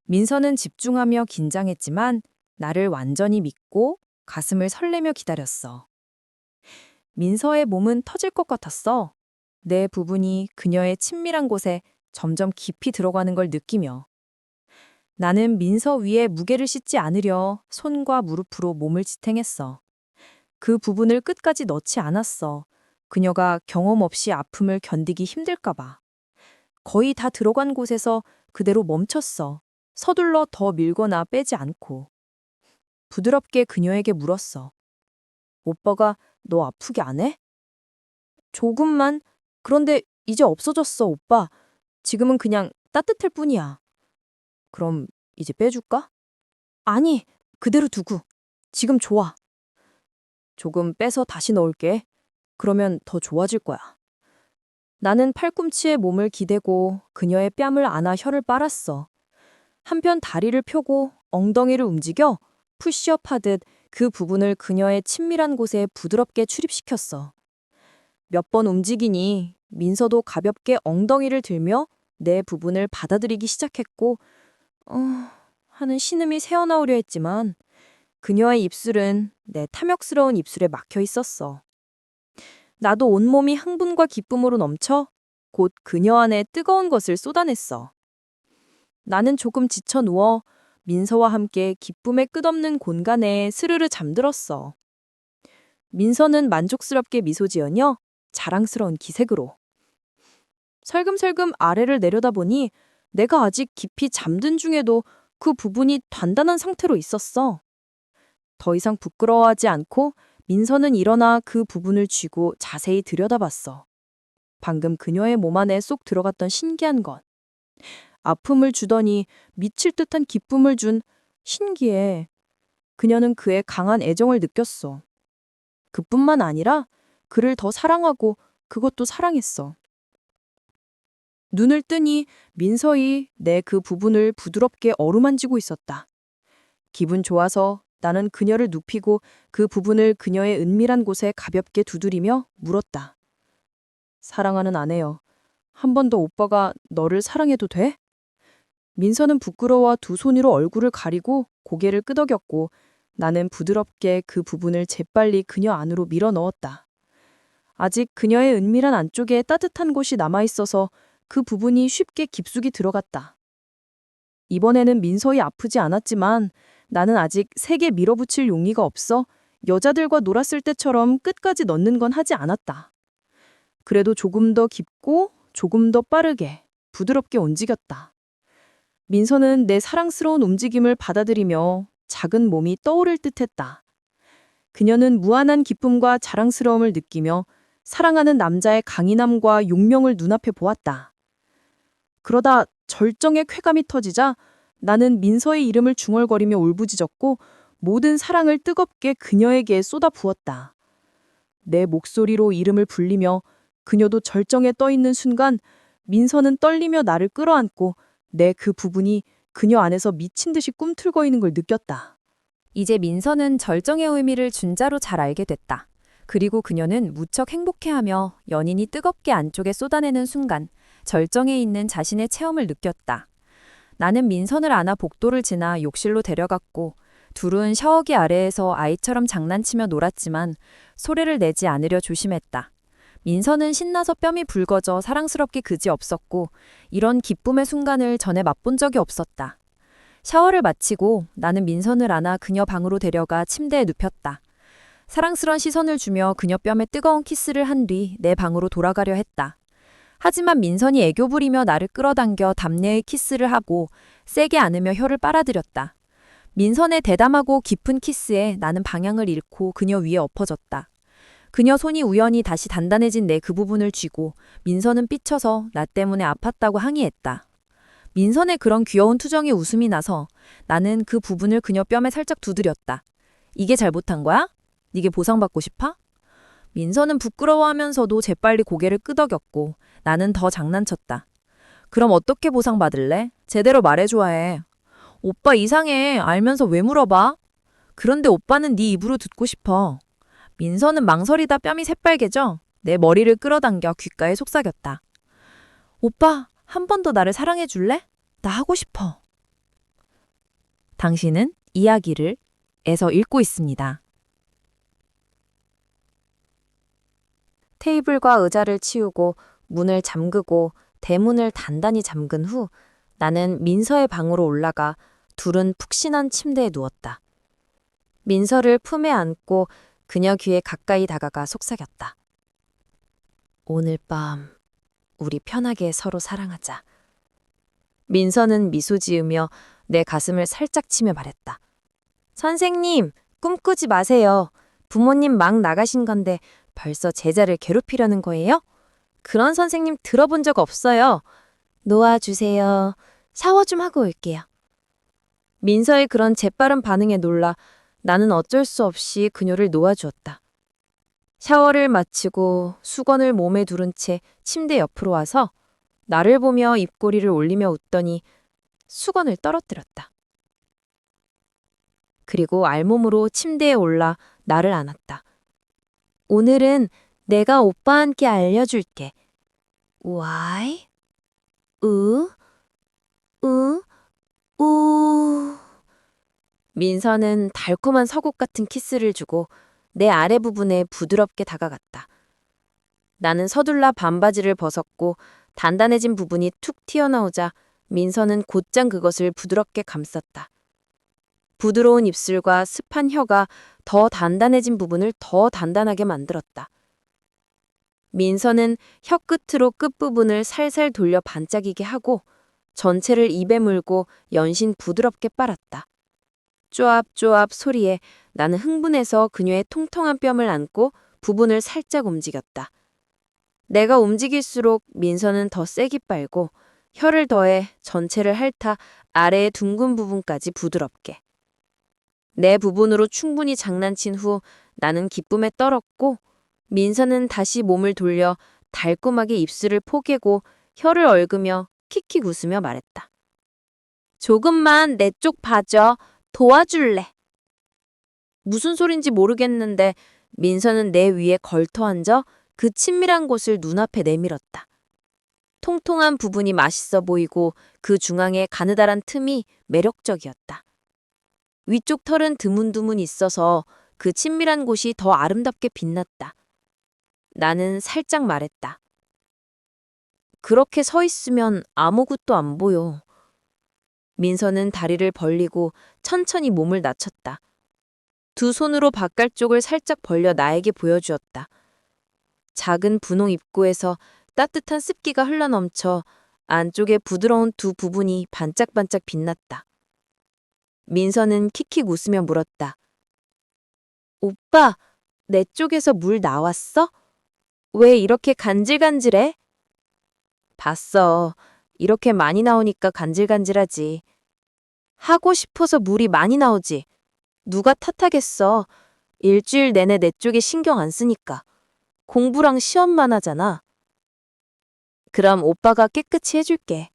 민서는 집중하며 긴장했지만 나를 완전히 믿고 가슴을 설레며 기다렸어. 민서의 몸은 터질 것 같았어. 내 부분이 그녀의 친밀한 곳에 점점 깊이 들어가는 걸 느끼며. 나는 민서 위에 무게를 싣지 않으려 손과 무릎으로 몸을 지탱했어. 그 부분을 끝까지 넣지 않았어. 그녀가 경험 없이 아픔을 견디기 힘들까봐. 거의 다 들어간 곳에서 그대로 멈췄어. 서둘러 더 밀거나 빼지 않고. 부드럽게 그녀에게 물었어. 오빠가 너 아프게 안 해? 조금만. 그런데 이제 없어졌어, 오빠. 지금은 그냥 따뜻할 뿐이야. 그럼 이제 빼줄까? 아니, 그대로 두고. 지금 좋아. 조금 빼서 다시 넣을게. 그러면 더 좋아질 거야. 나는 팔꿈치에 몸을 기대고 그녀의 뺨을 안아 혀를 빨았어. 한편 다리를 펴고 엉덩이를 움직여 푸시업 하듯 그 부분을 그녀의 친밀한 곳에 부드럽게 출입시켰어. 몇 번 움직이니 민서도 가볍게 엉덩이를 들며 내 부분을 받아들이기 시작했고, 하는 신음이 새어나오려 했지만 그녀의 입술은 내 탐욕스러운 입술에 막혀 있었어. 나도 온몸이 흥분과 기쁨으로 넘쳐 곧 그녀 안에 뜨거운 것을 쏟아냈어. 나는 조금 지쳐 누워 민서와 함께 기쁨의 끝없는 공간에 스르르 잠들었어. 민서는 만족스럽게 미소 지으며 자랑스러운 기색으로. 살금살금 아래를 내려다보니 내가 아직 깊이 잠든 중에도 그 부분이 단단한 상태로 있었어. 더 이상 부끄러워하지 않고 민서는 일어나 그 부분을 쥐고 자세히 들여다봤어. 방금 그녀의 몸 안에 쏙 들어갔던 신기한 것. 아픔을 주더니 미칠 듯한 기쁨을 준 신기해. 그녀는 그의 강한 애정을 느꼈어. 그뿐만 아니라 그를 더 사랑하고 그것도 사랑했어. 눈을 뜨니 민서이 내 그 부분을 부드럽게 어루만지고 있었다. 기분 좋아서 나는 그녀를 눕히고 그 부분을 그녀의 은밀한 곳에 가볍게 두드리며 물었다. 사랑하는 아내여, 한 번 더 오빠가 너를 사랑해도 돼? 민서는 부끄러워 두 손으로 얼굴을 가리고 고개를 끄덕였고 나는 부드럽게 그 부분을 재빨리 그녀 안으로 밀어 넣었다. 아직 그녀의 은밀한 안쪽에 따뜻한 곳이 남아있어서 그 부분이 쉽게 깊숙이 들어갔다. 이번에는 민서이 아프지 않았지만 나는 아직 세게 밀어붙일 용기가 없어 여자들과 놀았을 때처럼 끝까지 넣는 건 하지 않았다. 그래도 조금 더 깊고 조금 더 빠르게 부드럽게 움직였다. 민서는 내 사랑스러운 움직임을 받아들이며 작은 몸이 떠오를 듯했다. 그녀는 무한한 기쁨과 자랑스러움을 느끼며 사랑하는 남자의 강인함과 용명을 눈앞에 보았다. 그러다 절정의 쾌감이 터지자 나는 민서의 이름을 중얼거리며 울부짖었고 모든 사랑을 뜨겁게 그녀에게 쏟아 부었다. 내 목소리로 이름을 불리며 그녀도 절정에 떠 있는 순간 민서는 떨리며 나를 끌어안고 내 그 부분이 그녀 안에서 미친 듯이 꿈틀거리는 걸 느꼈다. 이제 민서는 절정의 의미를 준자로 잘 알게 됐다. 그리고 그녀는 무척 행복해하며 연인이 뜨겁게 안쪽에 쏟아내는 순간 절정에 있는 자신의 체험을 느꼈다. 나는 민선을 안아 복도를 지나 욕실로 데려갔고 둘은 샤워기 아래에서 아이처럼 장난치며 놀았지만 소리를 내지 않으려 조심했다. 민선은 신나서 뺨이 붉어져 사랑스럽게 그지없었고 이런 기쁨의 순간을 전에 맛본 적이 없었다. 샤워를 마치고 나는 민선을 안아 그녀 방으로 데려가 침대에 눕혔다. 사랑스런 시선을 주며 그녀 뺨에 뜨거운 키스를 한 뒤 내 방으로 돌아가려 했다. 하지만 민선이 애교 부리며 나를 끌어당겨 담내의 키스를 하고 세게 안으며 혀를 빨아들였다. 민선의 대담하고 깊은 키스에 나는 방향을 잃고 그녀 위에 엎어졌다. 그녀 손이 우연히 다시 단단해진 내 그 부분을 쥐고 민선은 삐쳐서 나 때문에 아팠다고 항의했다. 민선의 그런 귀여운 투정에 웃음이 나서 나는 그 부분을 그녀 뺨에 살짝 두드렸다. 이게 잘못한 거야? 네게 보상받고 싶어? 민선은 부끄러워하면서도 재빨리 고개를 끄덕였고 나는 더 장난쳤다. 그럼 어떻게 보상받을래? 제대로 말해줘야 해. 오빠 이상해. 알면서 왜 물어봐? 그런데 오빠는 네 입으로 듣고 싶어. 민선은 망설이다 뺨이 새빨개져 내 머리를 끌어당겨 귓가에 속삭였다. 오빠, 한 번 더 나를 사랑해 줄래? 나 하고 싶어. 당신은 이야기를 에서 읽고 있습니다. 테이블과 의자를 치우고 문을 잠그고 대문을 단단히 잠근 후 나는 민서의 방으로 올라가 둘은 푹신한 침대에 누웠다. 민서를 품에 안고 그녀 귀에 가까이 다가가 속삭였다. 오늘 밤 우리 편하게 서로 사랑하자. 민서는 미소 지으며 내 가슴을 살짝 치며 말했다. 선생님, 꿈꾸지 마세요. 부모님 막 나가신 건데 벌써 제자를 괴롭히려는 거예요? 그런 선생님 들어본 적 없어요. 놓아주세요. 샤워 좀 하고 올게요. 민서의 그런 재빠른 반응에 놀라 나는 어쩔 수 없이 그녀를 놓아주었다. 샤워를 마치고 수건을 몸에 두른 채 침대 옆으로 와서 나를 보며 입꼬리를 올리며 웃더니 수건을 떨어뜨렸다. 그리고 알몸으로 침대에 올라 나를 안았다. 오늘은 내가 오빠한테 알려줄게. Why? 우. 민서는 달콤한 서국 같은 키스를 주고 내 아래 부분에 부드럽게 다가갔다. 나는 서둘러 반바지를 벗었고 단단해진 부분이 툭 튀어나오자 민서는 곧장 그것을 부드럽게 감쌌다. 부드러운 입술과 습한 혀가 더 단단해진 부분을 더 단단하게 만들었다. 민서는 혀 끝으로 끝부분을 살살 돌려 반짝이게 하고 전체를 입에 물고 연신 부드럽게 빨았다. 쪼압쪼압 소리에 나는 흥분해서 그녀의 통통한 뼘을 안고 부분을 살짝 움직였다. 내가 움직일수록 민서는 더 세게 빨고 혀를 더해 전체를 핥아 아래의 둥근 부분까지 부드럽게. 내 부분으로 충분히 장난친 후 나는 기쁨에 떨었고 민서는 다시 몸을 돌려 달콤하게 입술을 포개고 혀를 얽으며 킥킥 웃으며 말했다. 조금만 내 쪽 봐줘. 도와줄래. 무슨 소린지 모르겠는데 민서는 내 위에 걸터 앉아 그 친밀한 곳을 눈앞에 내밀었다. 통통한 부분이 맛있어 보이고 그 중앙에 가느다란 틈이 매력적이었다. 위쪽 털은 드문드문 있어서 그 친밀한 곳이 더 아름답게 빛났다. 나는 살짝 말했다. 그렇게 서 있으면 아무것도 안 보여. 민서는 다리를 벌리고 천천히 몸을 낮췄다. 두 손으로 바깥쪽을 살짝 벌려 나에게 보여주었다. 작은 분홍 입구에서 따뜻한 습기가 흘러넘쳐 안쪽에 부드러운 두 부분이 반짝반짝 빛났다. 민서는 킥킥 웃으며 물었다. 오빠, 내 쪽에서 물 나왔어? 왜 이렇게 간질간질해? 봤어. 이렇게 많이 나오니까 간질간질하지. 하고 싶어서 물이 많이 나오지. 누가 탓하겠어. 일주일 내내 내 쪽에 신경 안 쓰니까. 공부랑 시험만 하잖아. 그럼 오빠가 깨끗이 해줄게.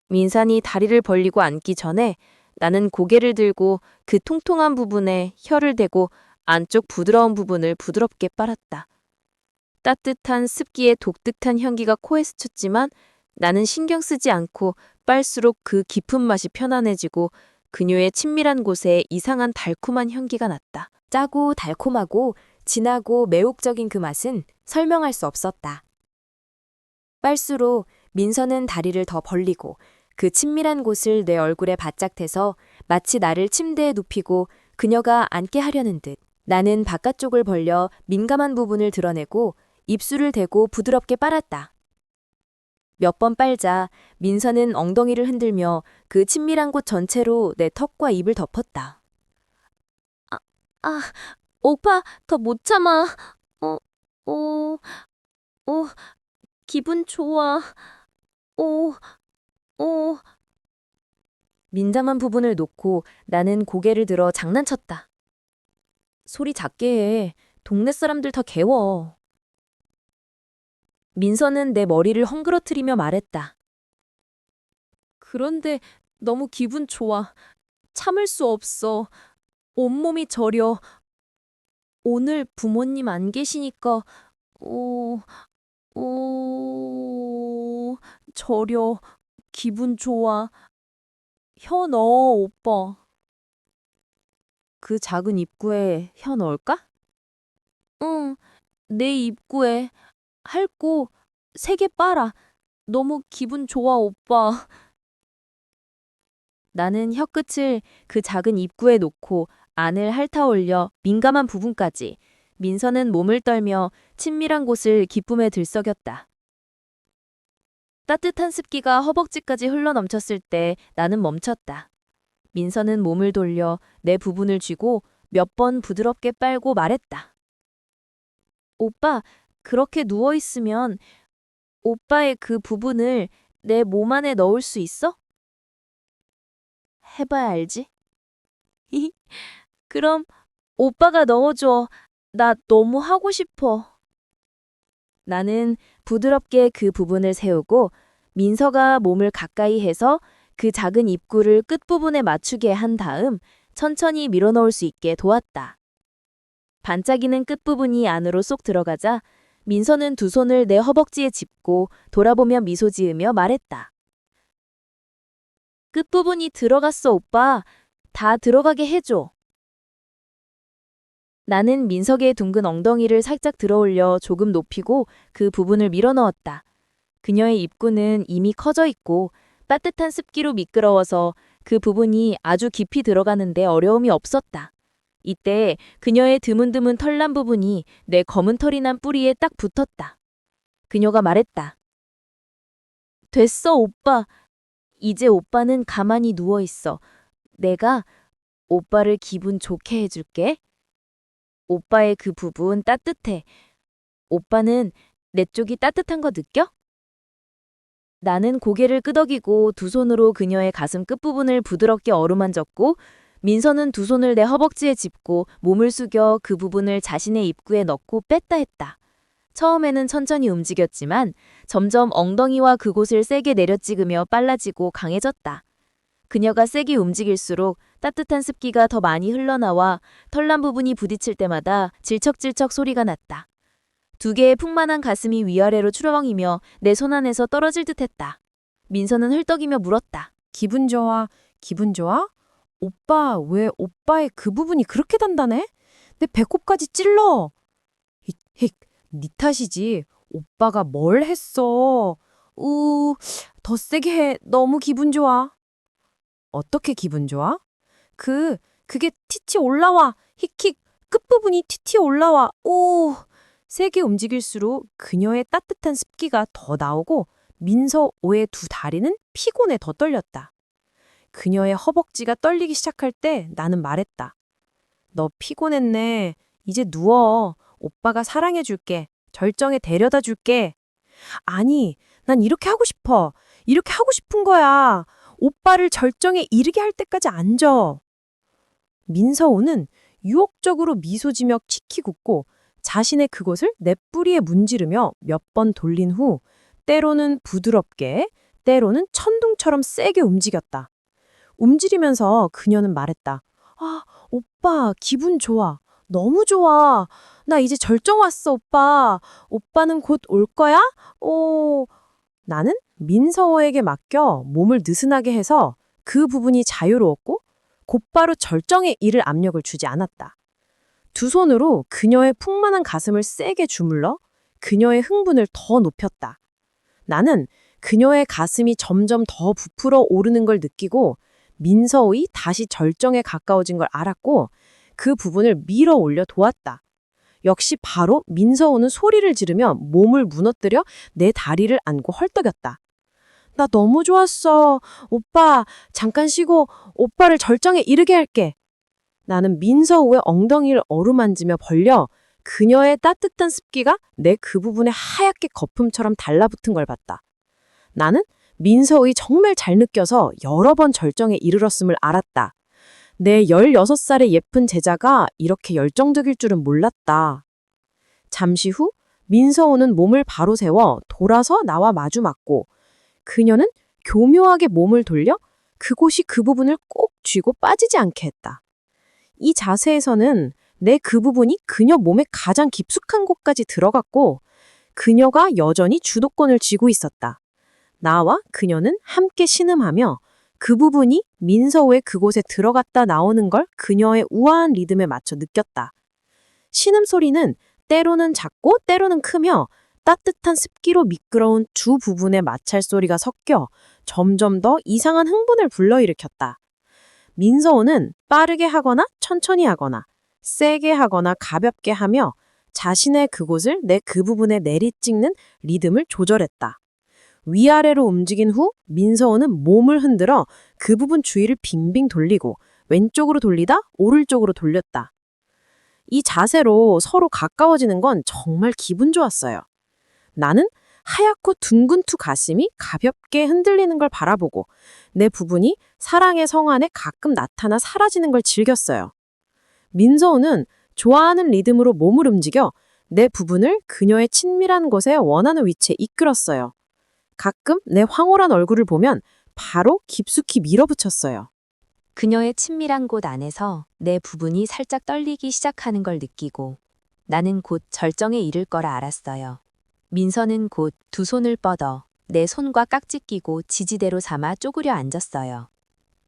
민산이 다리를 벌리고 앉기 전에 나는 고개를 들고 그 통통한 부분에 혀를 대고 안쪽 부드러운 부분을 부드럽게 빨았다. 따뜻한 습기에 독특한 향기가 코에 스쳤지만 나는 신경 쓰지 않고 빨수록 그 깊은 맛이 편안해지고 그녀의 친밀한 곳에 이상한 달콤한 향기가 났다. 짜고 달콤하고 진하고 매혹적인 그 맛은 설명할 수 없었다. 빨수록 민서는 다리를 더 벌리고 그 친밀한 곳을 내 얼굴에 바짝 대서 마치 나를 침대에 눕히고 그녀가 앉게 하려는 듯 나는 바깥쪽을 벌려 민감한 부분을 드러내고 입술을 대고 부드럽게 빨았다. 몇 번 빨자 민서는 엉덩이를 흔들며 그 친밀한 곳 전체로 내 턱과 입을 덮었다. 오빠, 더 못 참아. 기분 좋아. 민감한 부분을 놓고 나는 고개를 들어 장난쳤다. 소리 작게 해. 동네 사람들 다 개워. 민서는 내 머리를 헝그러뜨리며 말했다. 그런데 너무 기분 좋아. 참을 수 없어. 온몸이 저려. 오늘 부모님 안 계시니까 저려. 기분 좋아. 혀 넣어, 오빠. 그 작은 입구에 혀 넣을까? 응, 내 입구에. 핥고 3개 빨아. 너무 기분 좋아, 오빠. 나는 혀끝을 그 작은 입구에 놓고 안을 핥아 올려 민감한 부분까지 민서는 몸을 떨며 친밀한 곳을 기쁨에 들썩였다. 따뜻한 습기가 허벅지까지 흘러넘쳤을 때 나는 멈췄다. 민서는 몸을 돌려 내 부분을 쥐고 몇 번 부드럽게 빨고 말했다. 오빠, 그렇게 누워있으면 오빠의 그 부분을 내 몸 안에 넣을 수 있어? 해봐야 알지? 그럼 오빠가 넣어줘. 나 너무 하고 싶어. 나는 부드럽게 그 부분을 세우고 민서가 몸을 가까이 해서 그 작은 입구를 끝부분에 맞추게 한 다음 천천히 밀어넣을 수 있게 도왔다. 반짝이는 끝부분이 안으로 쏙 들어가자 민서는 두 손을 내 허벅지에 짚고 돌아보며 미소 지으며 말했다. 끝부분이 들어갔어, 오빠. 다 들어가게 해줘. 나는 민석의 둥근 엉덩이를 살짝 들어올려 조금 높이고 그 부분을 밀어넣었다. 그녀의 입구는 이미 커져 있고 따뜻한 습기로 미끄러워서 그 부분이 아주 깊이 들어가는데 어려움이 없었다. 이때 그녀의 드문드문 털난 부분이 내 검은 털이 난 뿌리에 딱 붙었다. 그녀가 말했다. 됐어, 오빠. 이제 오빠는 가만히 누워있어. 내가 오빠를 기분 좋게 해줄게. 오빠의 그 부분 따뜻해. 오빠는 내 쪽이 따뜻한 거 느껴? 나는 고개를 끄덕이고 두 손으로 그녀의 가슴 끝부분을 부드럽게 어루만졌고 민서는 두 손을 내 허벅지에 짚고 몸을 숙여 그 부분을 자신의 입구에 넣고 뺐다 했다. 처음에는 천천히 움직였지만 점점 엉덩이와 그곳을 세게 내려찍으며 빨라지고 강해졌다. 그녀가 세게 움직일수록 따뜻한 습기가 더 많이 흘러나와 털난 부분이 부딪힐 때마다 질척질척 소리가 났다. 두 개의 풍만한 가슴이 위아래로 추렁이며 내 손 안에서 떨어질 듯했다. 민서는 헐떡이며 물었다. 기분 좋아, 기분 좋아? 오빠, 왜 오빠의 그 부분이 그렇게 단단해? 내 배꼽까지 찔러. 힉, 네 탓이지. 오빠가 뭘 했어. 더 세게 해. 너무 기분 좋아. 어떻게 기분 좋아? 그게 티티 올라와. 힉힉, 끝부분이 티티 올라와. 세게 움직일수록 그녀의 따뜻한 습기가 더 나오고 민서오의 두 다리는 피곤해 더 떨렸다. 그녀의 허벅지가 떨리기 시작할 때 나는 말했다. 너 피곤했네. 이제 누워. 오빠가 사랑해줄게. 절정에 데려다 줄게. 아니, 난 이렇게 하고 싶어. 이렇게 하고 싶은 거야. 오빠를 절정에 이르게 할 때까지 앉아. 민서오는 유혹적으로 미소 지며 치키 굽고 자신의 그곳을 내 뿌리에 문지르며 몇 번 돌린 후 때로는 부드럽게, 때로는 천둥처럼 세게 움직였다. 움직이면서 그녀는 말했다. 아, 오빠 기분 좋아. 너무 좋아. 나 이제 절정 왔어, 오빠. 오빠는 곧 올 거야? 나는 민서호에게 맡겨 몸을 느슨하게 해서 그 부분이 자유로웠고 곧바로 절정에 이를 압력을 주지 않았다. 두 손으로 그녀의 풍만한 가슴을 세게 주물러 그녀의 흥분을 더 높였다. 나는 그녀의 가슴이 점점 더 부풀어 오르는 걸 느끼고 민서의 다시 절정에 가까워진 걸 알았고 그 부분을 밀어 올려 도왔다. 역시 바로 민서오는 소리를 지르며 몸을 무너뜨려 내 다리를 안고 헐떡였다. 나 너무 좋았어. 오빠, 잠깐 쉬고 오빠를 절정에 이르게 할게. 나는 민서오의 엉덩이를 어루만지며 벌려 그녀의 따뜻한 습기가 내 그 부분에 하얗게 거품처럼 달라붙은 걸 봤다. 나는 민서의 정말 잘 느껴서 여러 번 절정에 이르렀음을 알았다. 내 16살의 예쁜 제자가 이렇게 열정적일 줄은 몰랐다. 잠시 후 민서오는 몸을 바로 세워 돌아서 나와 마주 맞고 그녀는 교묘하게 몸을 돌려 그곳이 그 부분을 꼭 쥐고 빠지지 않게 했다. 이 자세에서는 내 그 부분이 그녀 몸의 가장 깊숙한 곳까지 들어갔고 그녀가 여전히 주도권을 쥐고 있었다. 나와 그녀는 함께 신음하며 그 부분이 민서오의 그곳에 들어갔다 나오는 걸 그녀의 우아한 리듬에 맞춰 느꼈다. 신음소리는 때로는 작고 때로는 크며 따뜻한 습기로 미끄러운 두 부분의 마찰 소리가 섞여 점점 더 이상한 흥분을 불러일으켰다. 민서오는 빠르게 하거나 천천히 하거나 세게 하거나 가볍게 하며 자신의 그곳을 내 그 부분에 내리찍는 리듬을 조절했다. 위아래로 움직인 후 민서은은 몸을 흔들어 그 부분 주위를 빙빙 돌리고 왼쪽으로 돌리다 오른쪽으로 돌렸다. 이 자세로 서로 가까워지는 건 정말 기분 좋았어요. 나는 하얗고 둥근 투 가슴이 가볍게 흔들리는 걸 바라보고 내 부분이 사랑의 성 안에 가끔 나타나 사라지는 걸 즐겼어요. 민서우는 좋아하는 리듬으로 몸을 움직여 내 부분을 그녀의 친밀한 곳에 원하는 위치에 이끌었어요. 가끔 내 황홀한 얼굴을 보면 바로 깊숙이 밀어붙였어요. 그녀의 친밀한 곳 안에서 내 부분이 살짝 떨리기 시작하는 걸 느끼고 나는 곧 절정에 이를 거라 알았어요. 민서는 곧 두 손을 뻗어 내 손과 깍지 끼고 지지대로 삼아 쪼그려 앉았어요.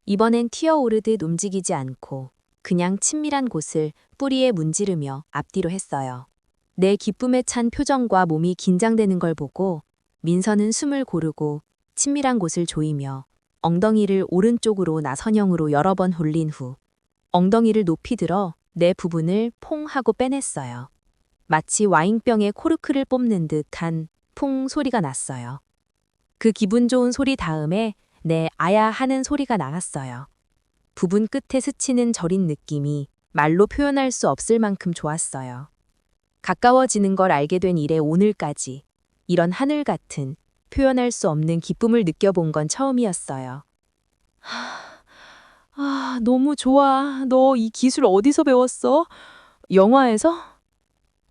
이번엔 튀어오르듯 움직이지 않고 그냥 친밀한 곳을 뿌리에 문지르며 앞뒤로 했어요. 내 기쁨에 찬 표정과 몸이 긴장되는 걸 보고 민서는 숨을 고르고 친밀한 곳을 조이며 엉덩이를 오른쪽으로 나선형으로 여러 번 홀린 후 엉덩이를 높이 들어 내 부분을 퐁 하고 빼냈어요. 마치 와인병에 코르크를 뽑는 듯한 퐁 소리가 났어요. 그 기분 좋은 소리 다음에 내 아야 하는 소리가 나갔어요. 부분 끝에 스치는 저린 느낌이 말로 표현할 수 없을 만큼 좋았어요. 가까워지는 걸 알게 된 이래 오늘까지 이런 하늘 같은 표현할 수 없는 기쁨을 느껴본 건 처음이었어요. 너무 좋아. 너 이 기술 어디서 배웠어? 영화에서?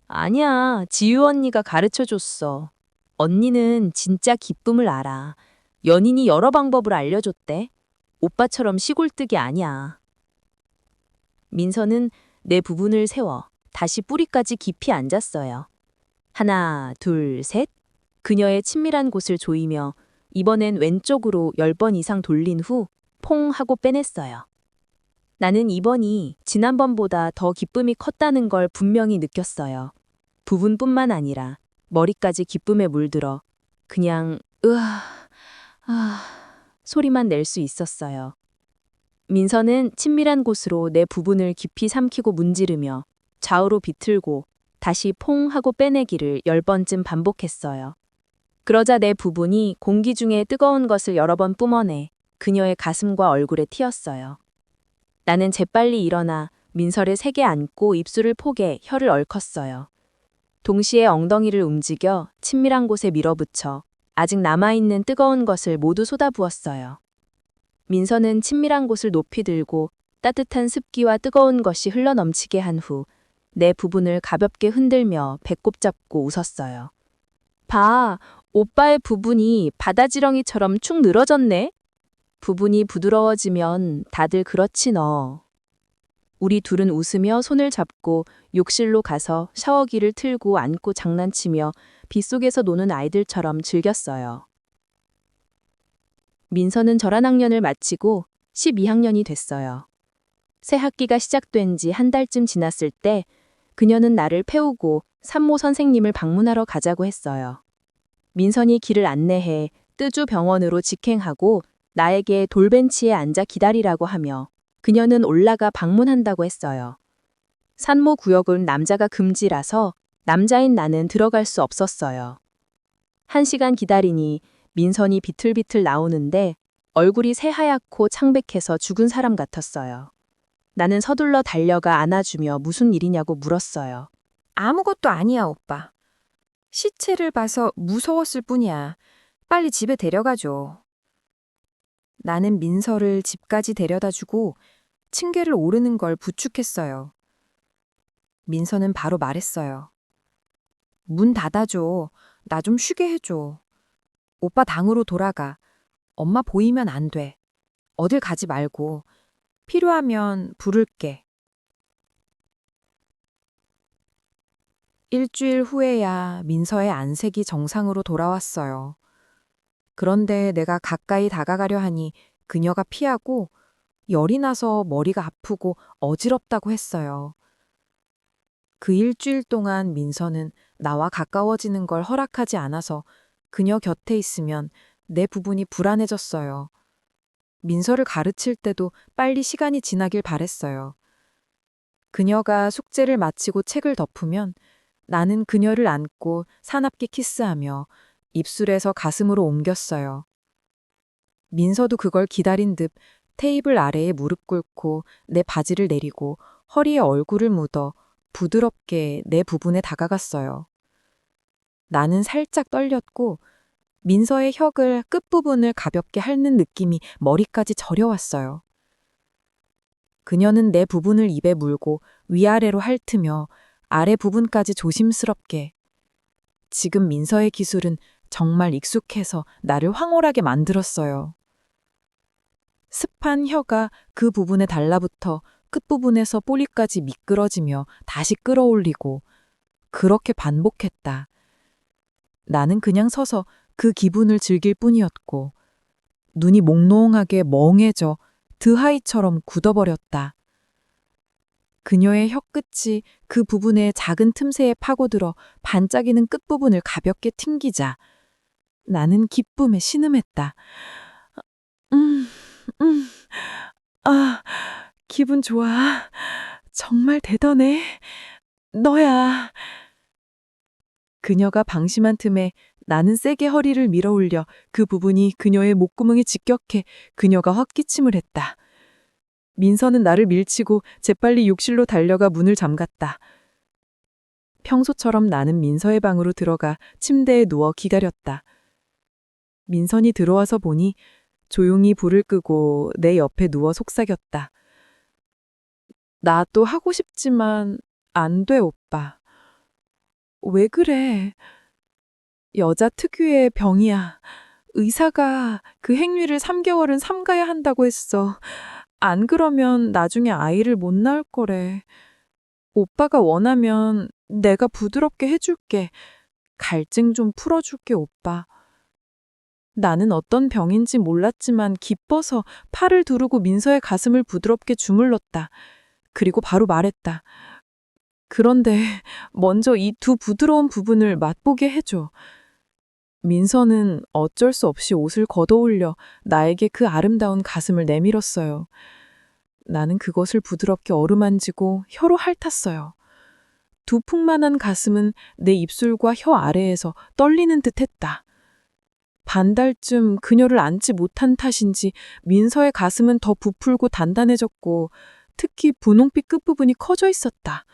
아니야, 지유 언니가 가르쳐 줬어. 언니는 진짜 기쁨을 알아. 연인이 여러 방법을 알려줬대. 오빠처럼 시골뜨기 아니야. 민서는 내 부분을 세워 다시 뿌리까지 깊이 앉았어요. 하나, 둘, 셋. 그녀의 친밀한 곳을 조이며 이번엔 왼쪽으로 10번 이상 돌린 후 퐁 하고 빼냈어요. 나는 이번이 지난번보다 더 기쁨이 컸다는 걸 분명히 느꼈어요. 부분뿐만 아니라 머리까지 기쁨에 물들어 그냥 소리만 낼 수 있었어요. 민서는 친밀한 곳으로 내 부분을 깊이 삼키고 문지르며 좌우로 비틀고 다시 퐁 하고 빼내기를 10번쯤 반복했어요. 그러자 내 부분이 공기 중에 뜨거운 것을 여러 번 뿜어내 그녀의 가슴과 얼굴에 튀었어요. 나는 재빨리 일어나 민서를 세게 안고 입술을 포개 혀를 얽었어요. 동시에 엉덩이를 움직여 친밀한 곳에 밀어붙여 아직 남아있는 뜨거운 것을 모두 쏟아부었어요. 민서는 친밀한 곳을 높이 들고 따뜻한 습기와 뜨거운 것이 흘러넘치게 한 후 내 부분을 가볍게 흔들며 배꼽 잡고 웃었어요. 봐, 오빠의 부분이 바다지렁이처럼 축 늘어졌네. 부분이 부드러워지면 다들 그렇지 너. 우리 둘은 웃으며 손을 잡고 욕실로 가서 샤워기를 틀고 안고 장난치며 빗속에서 노는 아이들처럼 즐겼어요. 민서는 절한학년을 마치고 12학년이 됐어요. 새 학기가 시작된 지 한 달쯤 지났을 때 그녀는 나를 태우고 산모 선생님을 방문하러 가자고 했어요. 민선이 길을 안내해 뜨주 병원으로 직행하고 나에게 돌벤치에 앉아 기다리라고 하며 그녀는 올라가 방문한다고 했어요. 산모 구역은 남자가 금지라서 남자인 나는 들어갈 수 없었어요. 1시간 기다리니 민선이 비틀비틀 나오는데 얼굴이 새하얗고 창백해서 죽은 사람 같았어요. 나는 서둘러 달려가 안아주며 무슨 일이냐고 물었어요. 아무것도 아니야, 오빠. 시체를 봐서 무서웠을 뿐이야. 빨리 집에 데려가줘. 나는 민서를 집까지 데려다주고 층계를 오르는 걸 부축했어요. 민서는 바로 말했어요. 문 닫아줘. 나 좀 쉬게 해줘. 오빠 방으로 돌아가. 엄마 보이면 안 돼. 어딜 가지 말고. 필요하면 부를게. 일주일 후에야 민서의 안색이 정상으로 돌아왔어요. 그런데 내가 가까이 다가가려 하니 그녀가 피하고 열이 나서 머리가 아프고 어지럽다고 했어요. 그 일주일 동안 민서는 나와 가까워지는 걸 허락하지 않아서 그녀 곁에 있으면 내 부분이 불안해졌어요. 민서를 가르칠 때도 빨리 시간이 지나길 바랬어요. 그녀가 숙제를 마치고 책을 덮으면 나는 그녀를 안고 사납게 키스하며 입술에서 가슴으로 옮겼어요. 민서도 그걸 기다린 듯 테이블 아래에 무릎 꿇고 내 바지를 내리고 허리에 얼굴을 묻어 부드럽게 내 부분에 다가갔어요. 나는 살짝 떨렸고 민서의 혁을 끝부분을 가볍게 핥는 느낌이 머리까지 저려왔어요. 그녀는 내 부분을 입에 물고 위아래로 핥으며 아래 부분까지 조심스럽게. 지금 민서의 기술은 정말 익숙해서 나를 황홀하게 만들었어요. 습한 혀가 그 부분에 달라붙어 끝부분에서 뿌리까지 미끄러지며 다시 끌어올리고 그렇게 반복했다. 나는 그냥 서서 그 기분을 즐길 뿐이었고 눈이 몽롱하게 멍해져 드하이처럼 굳어버렸다. 그녀의 혀끝이 그 부분의 작은 틈새에 파고들어 반짝이는 끝부분을 가볍게 튕기자 나는 기쁨에 신음했다. 아, 기분 좋아. 정말 대단해. 너야. 그녀가 방심한 틈에 나는 세게 허리를 밀어 올려 그 부분이 그녀의 목구멍에 직격해 그녀가 헛기침을 했다. 민서는 나를 밀치고 재빨리 욕실로 달려가 문을 잠갔다. 평소처럼 나는 민서의 방으로 들어가 침대에 누워 기다렸다. 민선이 들어와서 보니 조용히 불을 끄고 내 옆에 누워 속삭였다. 나 또 하고 싶지만 안 돼, 오빠. 왜 그래? 여자 특유의 병이야. 의사가 그 행위를 3개월은 삼가야 한다고 했어. 안 그러면 나중에 아이를 못 낳을 거래. 오빠가 원하면 내가 부드럽게 해줄게. 갈증 좀 풀어줄게, 오빠. 나는 어떤 병인지 몰랐지만 기뻐서 팔을 두르고 민서의 가슴을 부드럽게 주물렀다. 그리고 바로 말했다. 그런데 먼저 이 두 부드러운 부분을 맛보게 해줘. 민서는 어쩔 수 없이 옷을 걷어올려 나에게 그 아름다운 가슴을 내밀었어요. 나는 그것을 부드럽게 어루만지고 혀로 핥았어요. 두 풍만한 가슴은 내 입술과 혀 아래에서 떨리는 듯 했다. 반달쯤 그녀를 안지 못한 탓인지 민서의 가슴은 더 부풀고 단단해졌고 특히 분홍빛 끝부분이 커져 있었다.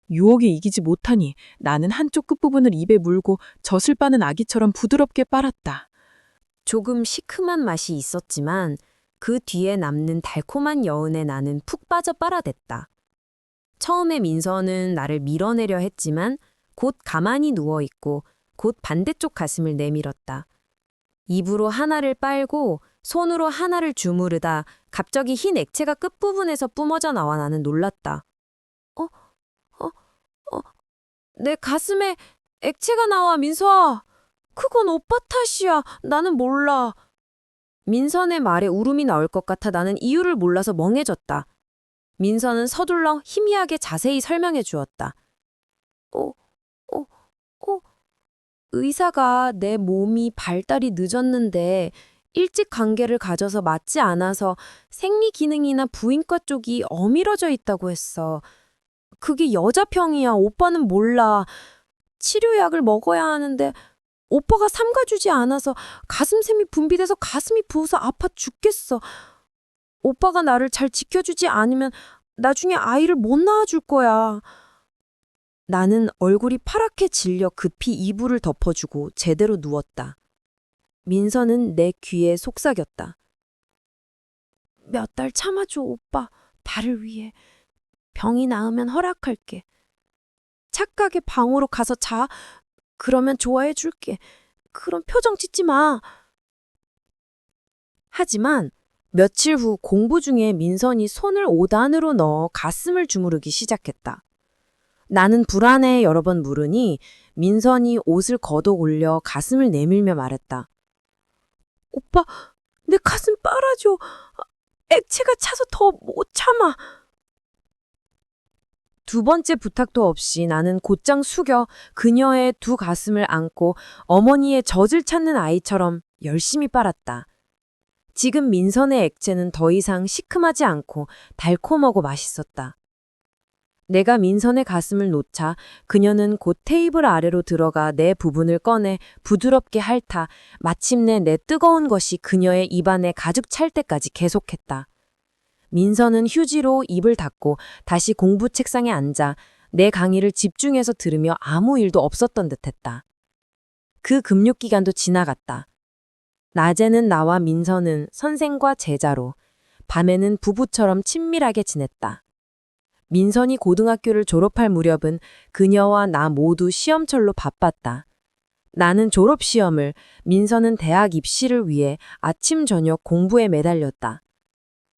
유혹에 이기지 못하니 나는 한쪽 끝부분을 입에 물고 젖을 빠는 아기처럼 부드럽게 빨았다. 조금 시큼한 맛이 있었지만 그 뒤에 남는 달콤한 여운에 나는 푹 빠져 빨아댔다. 처음에 민서는 나를 밀어내려 했지만 곧 가만히 누워있고 곧 반대쪽 가슴을 내밀었다. 입으로 하나를 빨고 손으로 하나를 주무르다 갑자기 흰 액체가 끝부분에서 뿜어져 나와 나는 놀랐다. 내 가슴에 액체가 나와, 민서아. 그건 오빠 탓이야. 나는 몰라. 민선의 말에 울음이 나올 것 같아 나는 이유를 몰라서 멍해졌다. 민선은 서둘러 희미하게 자세히 설명해 주었다. 의사가 내 몸이 발달이 늦었는데 일찍 관계를 가져서 맞지 않아서 생리 기능이나 부인과 쪽이 어미러져 있다고 했어. 그게 여자병이야. 오빠는 몰라. 치료약을 먹어야 하는데 오빠가 삼가주지 않아서 가슴샘이 분비돼서 가슴이 부어서 아파 죽겠어. 오빠가 나를 잘 지켜주지 않으면 나중에 아이를 못 낳아줄 거야. 나는 얼굴이 파랗게 질려 급히 이불을 덮어주고 제대로 누웠다. 민서는 내 귀에 속삭였다. 몇 달 참아줘, 오빠. 나를 위해. 병이 나으면 허락할게. 착하게 방으로 가서 자. 그러면 좋아해 줄게. 그런 표정 짓지 마. 하지만 며칠 후 공부 중에 민선이 손을 5단으로 넣어 가슴을 주무르기 시작했다. 나는 불안해 여러 번 물으니 민선이 옷을 걷어 올려 가슴을 내밀며 말했다. 오빠, 내 가슴 빨아줘. 액체가 차서 더 못 참아. 두 번째 부탁도 없이 나는 곧장 숙여 그녀의 두 가슴을 안고 어머니의 젖을 찾는 아이처럼 열심히 빨았다. 지금 민선의 액체는 더 이상 시큼하지 않고 달콤하고 맛있었다. 내가 민선의 가슴을 놓자 그녀는 곧 테이블 아래로 들어가 내 부분을 꺼내 부드럽게 핥아 마침내 내 뜨거운 것이 그녀의 입안에 가득 찰 때까지 계속했다. 민선은 휴지로 입을 닫고 다시 공부 책상에 앉아 내 강의를 집중해서 들으며 아무 일도 없었던 듯했다. 그 금육 기간도 지나갔다. 낮에는 나와 민선은 선생과 제자로, 밤에는 부부처럼 친밀하게 지냈다. 민선이 고등학교를 졸업할 무렵은 그녀와 나 모두 시험철로 바빴다. 나는 졸업시험을, 민선은 대학 입시를 위해 아침 저녁 공부에 매달렸다.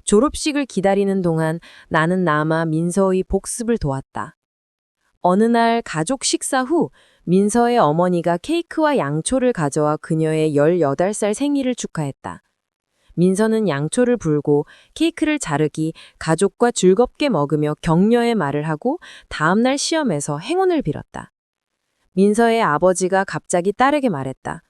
졸업식을 기다리는 동안 나는 남아 민서의 복습을 도왔다. 어느 날 가족 식사 후 민서의 어머니가 케이크와 양초를 가져와 그녀의 18살 생일을 축하했다. 민서는 양초를 불고 케이크를 자르기, 가족과 즐겁게 먹으며 격려의 말을 하고 다음날 시험에서 행운을 빌었다. 민서의 아버지가 갑자기 딸에게 말했다.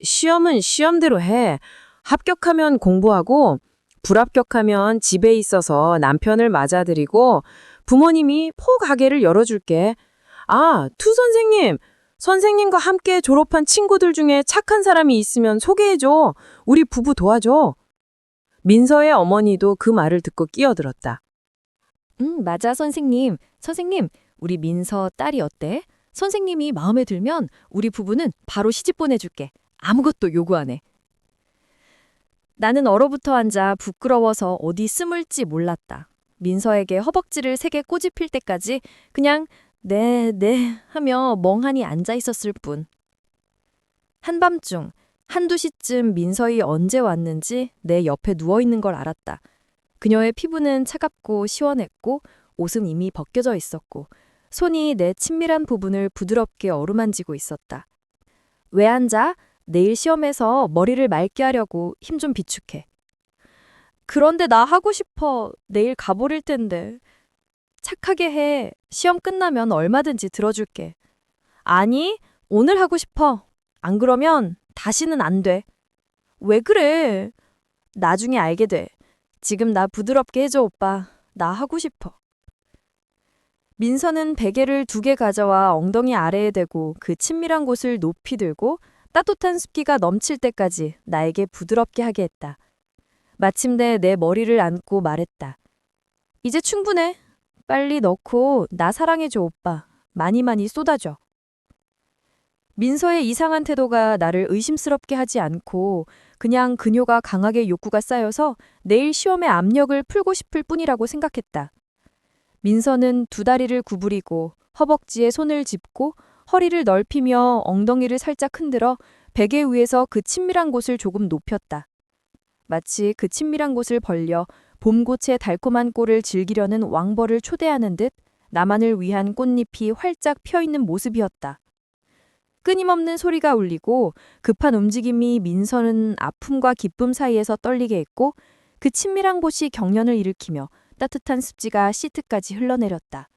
시험은 시험대로 해. 합격하면 공부하고 불합격하면 집에 있어서 남편을 맞아들이고 부모님이 포 가게를 열어줄게. 아, 투 선생님. 선생님과 함께 졸업한 친구들 중에 착한 사람이 있으면 소개해줘. 우리 부부 도와줘. 민서의 어머니도 그 말을 듣고 끼어들었다. 맞아, 선생님. 선생님, 우리 민서 딸이 어때? 선생님이 마음에 들면 우리 부부는 바로 시집 보내줄게. 아무것도 요구 안 해. 나는 얼어붙어 앉아 부끄러워서 어디 스물지 몰랐다. 민서에게 허벅지를 3개 꼬집힐 때까지 그냥 네 하며 멍하니 앉아 있었을 뿐. 한밤중, 한두 시쯤 민서이 언제 왔는지 내 옆에 누워있는 걸 알았다. 그녀의 피부는 차갑고 시원했고 옷은 이미 벗겨져 있었고 손이 내 친밀한 부분을 부드럽게 어루만지고 있었다. 왜 앉아? 내일 시험에서 머리를 맑게 하려고 힘 좀 비축해. 그런데 나 하고 싶어. 내일 가버릴 텐데. 착하게 해. 시험 끝나면 얼마든지 들어줄게. 아니, 오늘 하고 싶어. 안 그러면 다시는 안 돼. 왜 그래? 나중에 알게 돼. 지금 나 부드럽게 해줘, 오빠. 나 하고 싶어. 민서는 베개를 2개 가져와 엉덩이 아래에 대고 그 친밀한 곳을 높이 들고 따뜻한 습기가 넘칠 때까지 나에게 부드럽게 하게 했다. 마침내 내 머리를 안고 말했다. 이제 충분해. 빨리 넣고 나 사랑해줘, 오빠. 많이 많이 쏟아줘. 민서의 이상한 태도가 나를 의심스럽게 하지 않고 그냥 그녀가 강하게 욕구가 쌓여서 내일 시험의 압력을 풀고 싶을 뿐이라고 생각했다. 민서는 2다리를 구부리고 허벅지에 손을 짚고 허리를 넓히며 엉덩이를 살짝 흔들어 베개 위에서 그 친밀한 곳을 조금 높였다. 마치 그 친밀한 곳을 벌려 봄꽃의 달콤한 꼴을 즐기려는 왕벌을 초대하는 듯 나만을 위한 꽃잎이 활짝 펴있는 모습이었다. 끊임없는 소리가 울리고 급한 움직임이 민서는 아픔과 기쁨 사이에서 떨리게 했고 그 친밀한 곳이 경련을 일으키며 따뜻한 습지가 시트까지 흘러내렸다.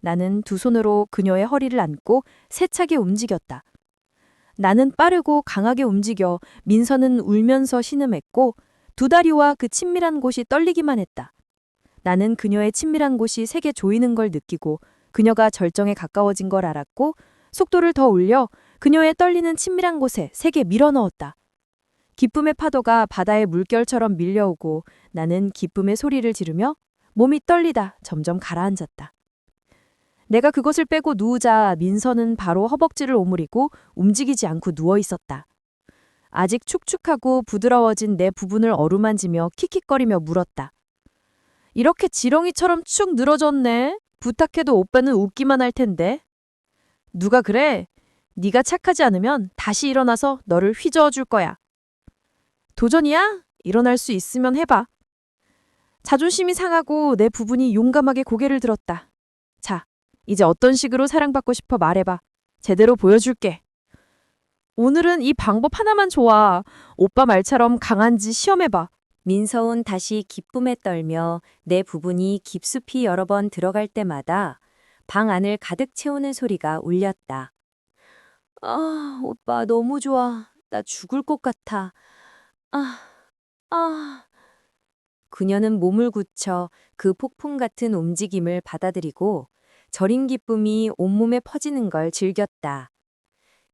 나는 2 손으로 그녀의 허리를 안고 세차게 움직였다. 나는 빠르고 강하게 움직여 민서는 울면서 신음했고 2다리와 그 친밀한 곳이 떨리기만 했다. 나는 그녀의 친밀한 곳이 세게 조이는 걸 느끼고 그녀가 절정에 가까워진 걸 알았고 속도를 더 올려 그녀의 떨리는 친밀한 곳에 세게 밀어넣었다. 기쁨의 파도가 바다의 물결처럼 밀려오고 나는 기쁨의 소리를 지르며 몸이 떨리다 점점 가라앉았다. 내가 그것을 빼고 누우자 민서는 바로 허벅지를 오므리고 움직이지 않고 누워 있었다. 아직 축축하고 부드러워진 내 부분을 어루만지며 킥킥거리며 물었다. 이렇게 지렁이처럼 축 늘어졌네. 부탁해도 오빠는 웃기만 할 텐데. 누가 그래? 네가 착하지 않으면 다시 일어나서 너를 휘저어 줄 거야. 도전이야? 일어날 수 있으면 해봐. 자존심이 상하고 내 부분이 용감하게 고개를 들었다. 자, 이제 어떤 식으로 사랑받고 싶어 말해봐. 제대로 보여줄게. 오늘은 이 방법 하나만 좋아. 오빠 말처럼 강한지 시험해봐. 민서운 다시 기쁨에 떨며 내 부분이 깊숙이 여러 번 들어갈 때마다 방 안을 가득 채우는 소리가 울렸다. 아, 오빠 너무 좋아. 나 죽을 것 같아. 아. 그녀는 몸을 굳혀 그 폭풍 같은 움직임을 받아들이고 저린 기쁨이 온몸에 퍼지는 걸 즐겼다.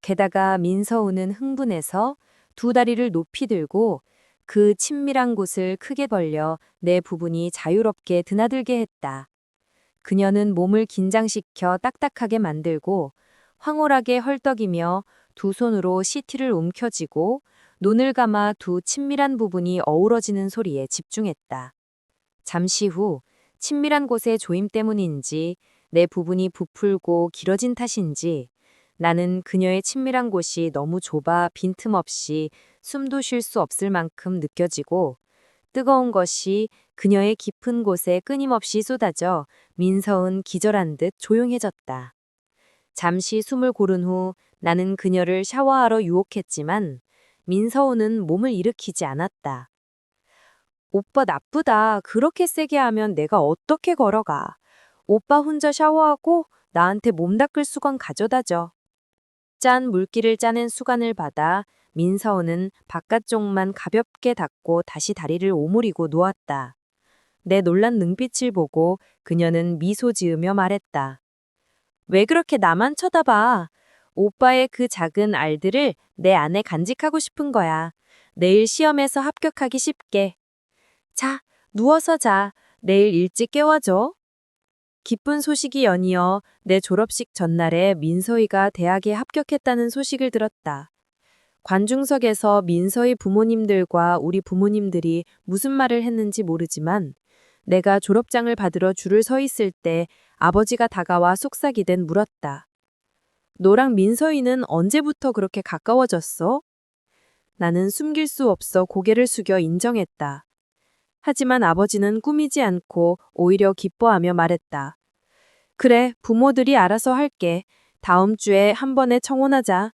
게다가 민서우는 흥분해서 두 다리를 높이 들고 그 친밀한 곳을 크게 벌려 내 부분이 자유롭게 드나들게 했다. 그녀는 몸을 긴장시켜 딱딱하게 만들고 황홀하게 헐떡이며 두 손으로 시티를 움켜쥐고 눈을 감아 두 친밀한 부분이 어우러지는 소리에 집중했다. 잠시 후 친밀한 곳의 조임 때문인지 내 부분이 부풀고 길어진 탓인지 나는 그녀의 친밀한 곳이 너무 좁아 빈틈없이 숨도 쉴 수 없을 만큼 느껴지고 뜨거운 것이 그녀의 깊은 곳에 끊임없이 쏟아져 민서은 기절한 듯 조용해졌다. 잠시 숨을 고른 후 나는 그녀를 샤워하러 유혹했지만 민서우는 몸을 일으키지 않았다. 오빠 나쁘다. 그렇게 세게 하면 내가 어떻게 걸어가. 오빠 혼자 샤워하고 나한테 몸 닦을 수건 가져다줘. 짠 물기를 짜낸 수건을 받아 민서우는 바깥쪽만 가볍게 닦고 다시 다리를 오므리고 누웠다. 내 놀란 눈빛을 보고 그녀는 미소 지으며 말했다. 왜 그렇게 나만 쳐다봐? 오빠의 그 작은 알들을 내 안에 간직하고 싶은 거야. 내일 시험에서 합격하기 쉽게. 자, 누워서 자. 내일 일찍 깨워줘. 기쁜 소식이 연이어 내 졸업식 전날에 민서희가 대학에 합격했다는 소식을 들었다. 관중석에서 민서희 부모님들과 우리 부모님들이 무슨 말을 했는지 모르지만 내가 졸업장을 받으러 줄을 서 있을 때 아버지가 다가와 속삭이듯 물었다. 너랑 민서희는 언제부터 그렇게 가까워졌어? 나는 숨길 수 없어 고개를 숙여 인정했다. 하지만 아버지는 꾸미지 않고 오히려 기뻐하며 말했다. 그래, 부모들이 알아서 할게. 다음 주에 한 번에 청혼하자.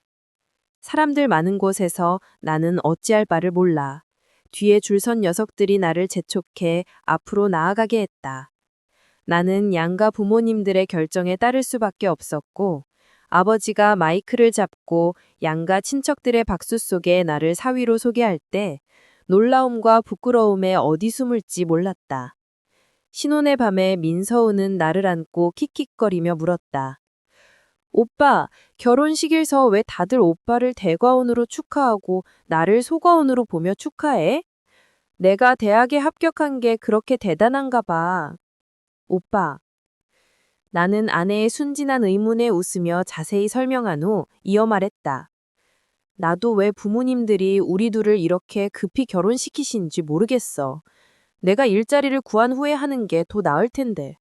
사람들 많은 곳에서 나는 어찌할 바를 몰라. 뒤에 줄 선 녀석들이 나를 재촉해 앞으로 나아가게 했다. 나는 양가 부모님들의 결정에 따를 수밖에 없었고 아버지가 마이크를 잡고 양가 친척들의 박수 속에 나를 사위로 소개할 때 놀라움과 부끄러움에 어디 숨을지 몰랐다. 신혼의 밤에 민서우는 나를 안고 킥킥거리며 물었다. 오빠, 결혼식에서 왜 다들 오빠를 대과원으로 축하하고 나를 소과원으로 보며 축하해? 내가 대학에 합격한 게 그렇게 대단한가 봐. 오빠. 나는 아내의 순진한 의문에 웃으며 자세히 설명한 후 이어 말했다. 나도 왜 부모님들이 우리 둘을 이렇게 급히 결혼시키신지 모르겠어. 내가 일자리를 구한 후에 하는 게 더 나을 텐데.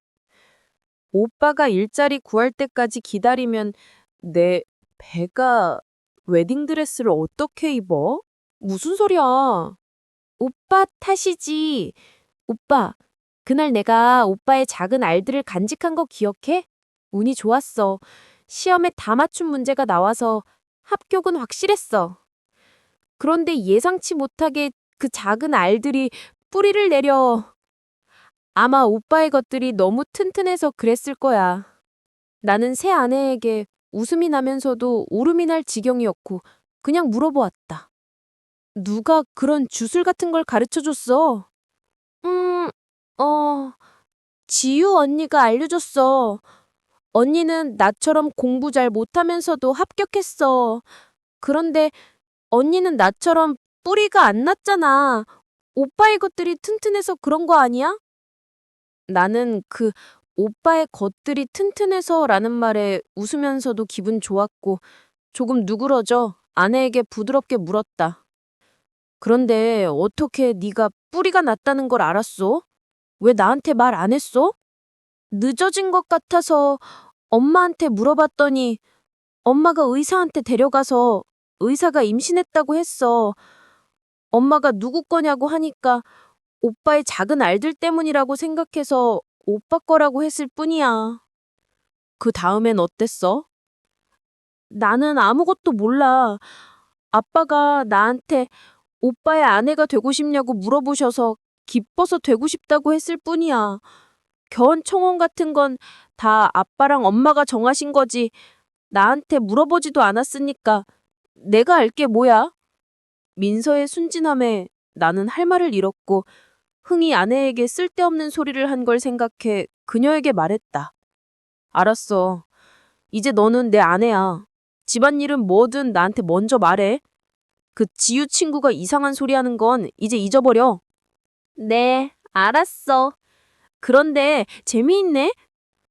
오빠가 일자리 구할 때까지 기다리면 내 배가 웨딩드레스를 어떻게 입어? 무슨 소리야? 오빠 탓이지. 오빠, 그날 내가 오빠의 작은 알들을 간직한 거 기억해? 운이 좋았어. 시험에 다 맞춘 문제가 나와서 합격은 확실했어. 그런데 예상치 못하게 그 작은 알들이 뿌리를 내려. 아마 오빠의 것들이 너무 튼튼해서 그랬을 거야. 나는 새 아내에게 웃음이 나면서도 울음이 날 지경이었고 그냥 물어보았다. 누가 그런 주술 같은 걸 가르쳐줬어? 지유 언니가 알려줬어. 언니는 나처럼 공부 잘 못하면서도 합격했어. 그런데 언니는 나처럼 뿌리가 안 났잖아. 오빠의 것들이 튼튼해서 그런 거 아니야? 나는 그 오빠의 것들이 튼튼해서라는 말에 웃으면서도 기분 좋았고 조금 누그러져 아내에게 부드럽게 물었다. 그런데 어떻게 네가 뿌리가 났다는 걸 알았어? 왜 나한테 말 안 했어? 늦어진 것 같아서 엄마한테 물어봤더니 엄마가 의사한테 데려가서 의사가 임신했다고 했어. 엄마가 누구 거냐고 하니까 오빠의 작은 알들 때문이라고 생각해서 오빠 거라고 했을 뿐이야. 그 다음엔 어땠어? 나는 아무것도 몰라. 아빠가 나한테 오빠의 아내가 되고 싶냐고 물어보셔서 기뻐서 되고 싶다고 했을 뿐이야. 결혼 청혼 같은 건 다 아빠랑 엄마가 정하신 거지. 나한테 물어보지도 않았으니까 내가 알 게 뭐야? 민서의 순진함에 나는 할 말을 잃었고 흥이 아내에게 쓸데없는 소리를 한 걸 생각해 그녀에게 말했다. 알았어. 이제 너는 내 아내야. 집안일은 뭐든 나한테 먼저 말해. 그 지유 친구가 이상한 소리 하는 건 이제 잊어버려. 네, 알았어. 그런데 재미있네.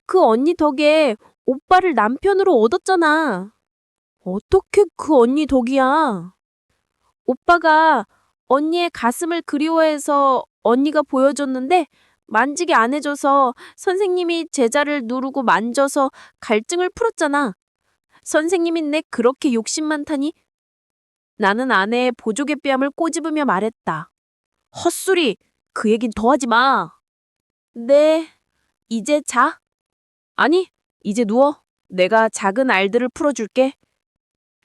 그 언니 덕에 오빠를 남편으로 얻었잖아. 어떻게 그 언니 덕이야? 오빠가 언니의 가슴을 그리워해서 언니가 보여줬는데 만지게 안 해줘서 선생님이 제자를 누르고 만져서 갈증을 풀었잖아. 선생님이 내 그렇게 욕심 많다니? 나는 아내의 보조개 뺨을 꼬집으며 말했다. 헛소리! 그 얘긴 더 하지 마. 네, 이제 자. 아니, 이제 누워. 내가 작은 알들을 풀어줄게.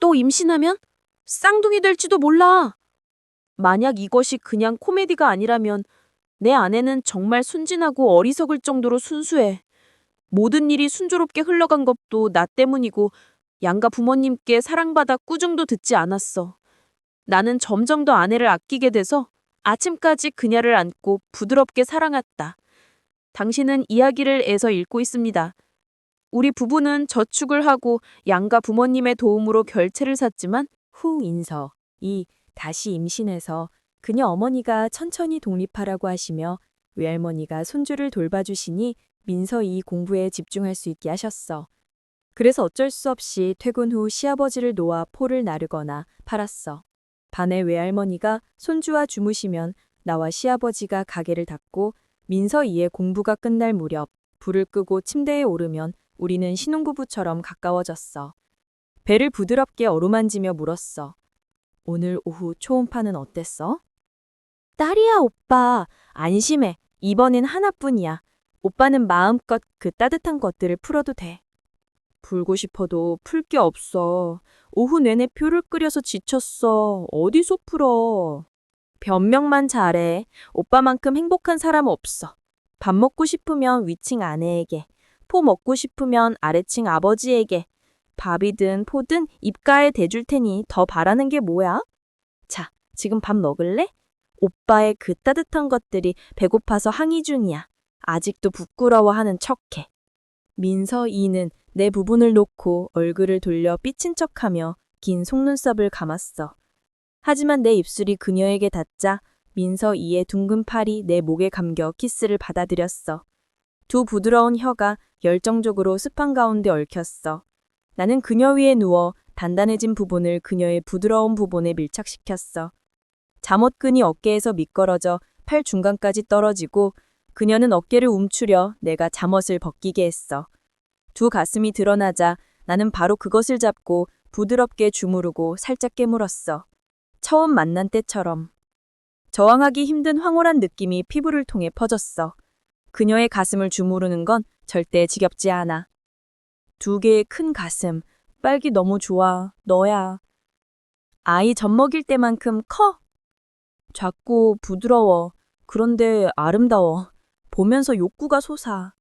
또 임신하면 쌍둥이 될지도 몰라. 만약 이것이 그냥 코미디가 아니라면 내 아내는 정말 순진하고 어리석을 정도로 순수해. 모든 일이 순조롭게 흘러간 것도 나 때문이고 양가 부모님께 사랑받아 꾸중도 듣지 않았어. 나는 점점 더 아내를 아끼게 돼서 아침까지 그녀를 안고 부드럽게 사랑했다. 당신은 이야기를 애서 읽고 있습니다. 우리 부부는 저축을 하고 양가 부모님의 도움으로 결채를 샀지만 후 인서. 다시 임신해서 그녀 어머니가 천천히 독립하라고 하시며 외할머니가 손주를 돌봐주시니 민서이 공부에 집중할 수 있게 하셨어. 그래서 어쩔 수 없이 퇴근 후 시아버지를 놓아 포를 나르거나 팔았어. 반에 외할머니가 손주와 주무시면 나와 시아버지가 가게를 닫고 민서이의 공부가 끝날 무렵 불을 끄고 침대에 오르면 우리는 신혼부부처럼 가까워졌어. 배를 부드럽게 어루만지며 물었어. 오늘 오후 초음파는 어땠어? 딸이야, 오빠. 안심해. 이번엔 하나뿐이야. 오빠는 마음껏 그 따뜻한 것들을 풀어도 돼. 풀고 싶어도 풀 게 없어. 오후 내내 표를 끓여서 지쳤어. 어디서 풀어? 변명만 잘해. 오빠만큼 행복한 사람 없어. 밥 먹고 싶으면 위층 아내에게, 포 먹고 싶으면 아래층 아버지에게, 밥이든 포든 입가에 대줄 테니 더 바라는 게 뭐야? 자, 지금 밥 먹을래? 오빠의 그 따뜻한 것들이 배고파서 항의 중이야. 아직도 부끄러워하는 척해. 민서이는 내 부분을 놓고 얼굴을 돌려 삐친 척하며 긴 속눈썹을 감았어. 하지만 내 입술이 그녀에게 닿자 민서이의 둥근 팔이 내 목에 감겨 키스를 받아들였어. 두 부드러운 혀가 열정적으로 습한 가운데 얽혔어. 나는 그녀 위에 누워 단단해진 부분을 그녀의 부드러운 부분에 밀착시켰어. 잠옷끈이 어깨에서 미끄러져 팔 중간까지 떨어지고 그녀는 어깨를 움츠려 내가 잠옷을 벗기게 했어. 두 가슴이 드러나자 나는 바로 그것을 잡고 부드럽게 주무르고 살짝 깨물었어. 처음 만난 때처럼. 저항하기 힘든 황홀한 느낌이 피부를 통해 퍼졌어. 그녀의 가슴을 주무르는 건 절대 지겹지 않아. 두 개의 큰 가슴, 빨기 너무 좋아, 너야. 아이 젖 먹일 때만큼 커. 작고 부드러워. 그런데 아름다워. 보면서 욕구가 솟아.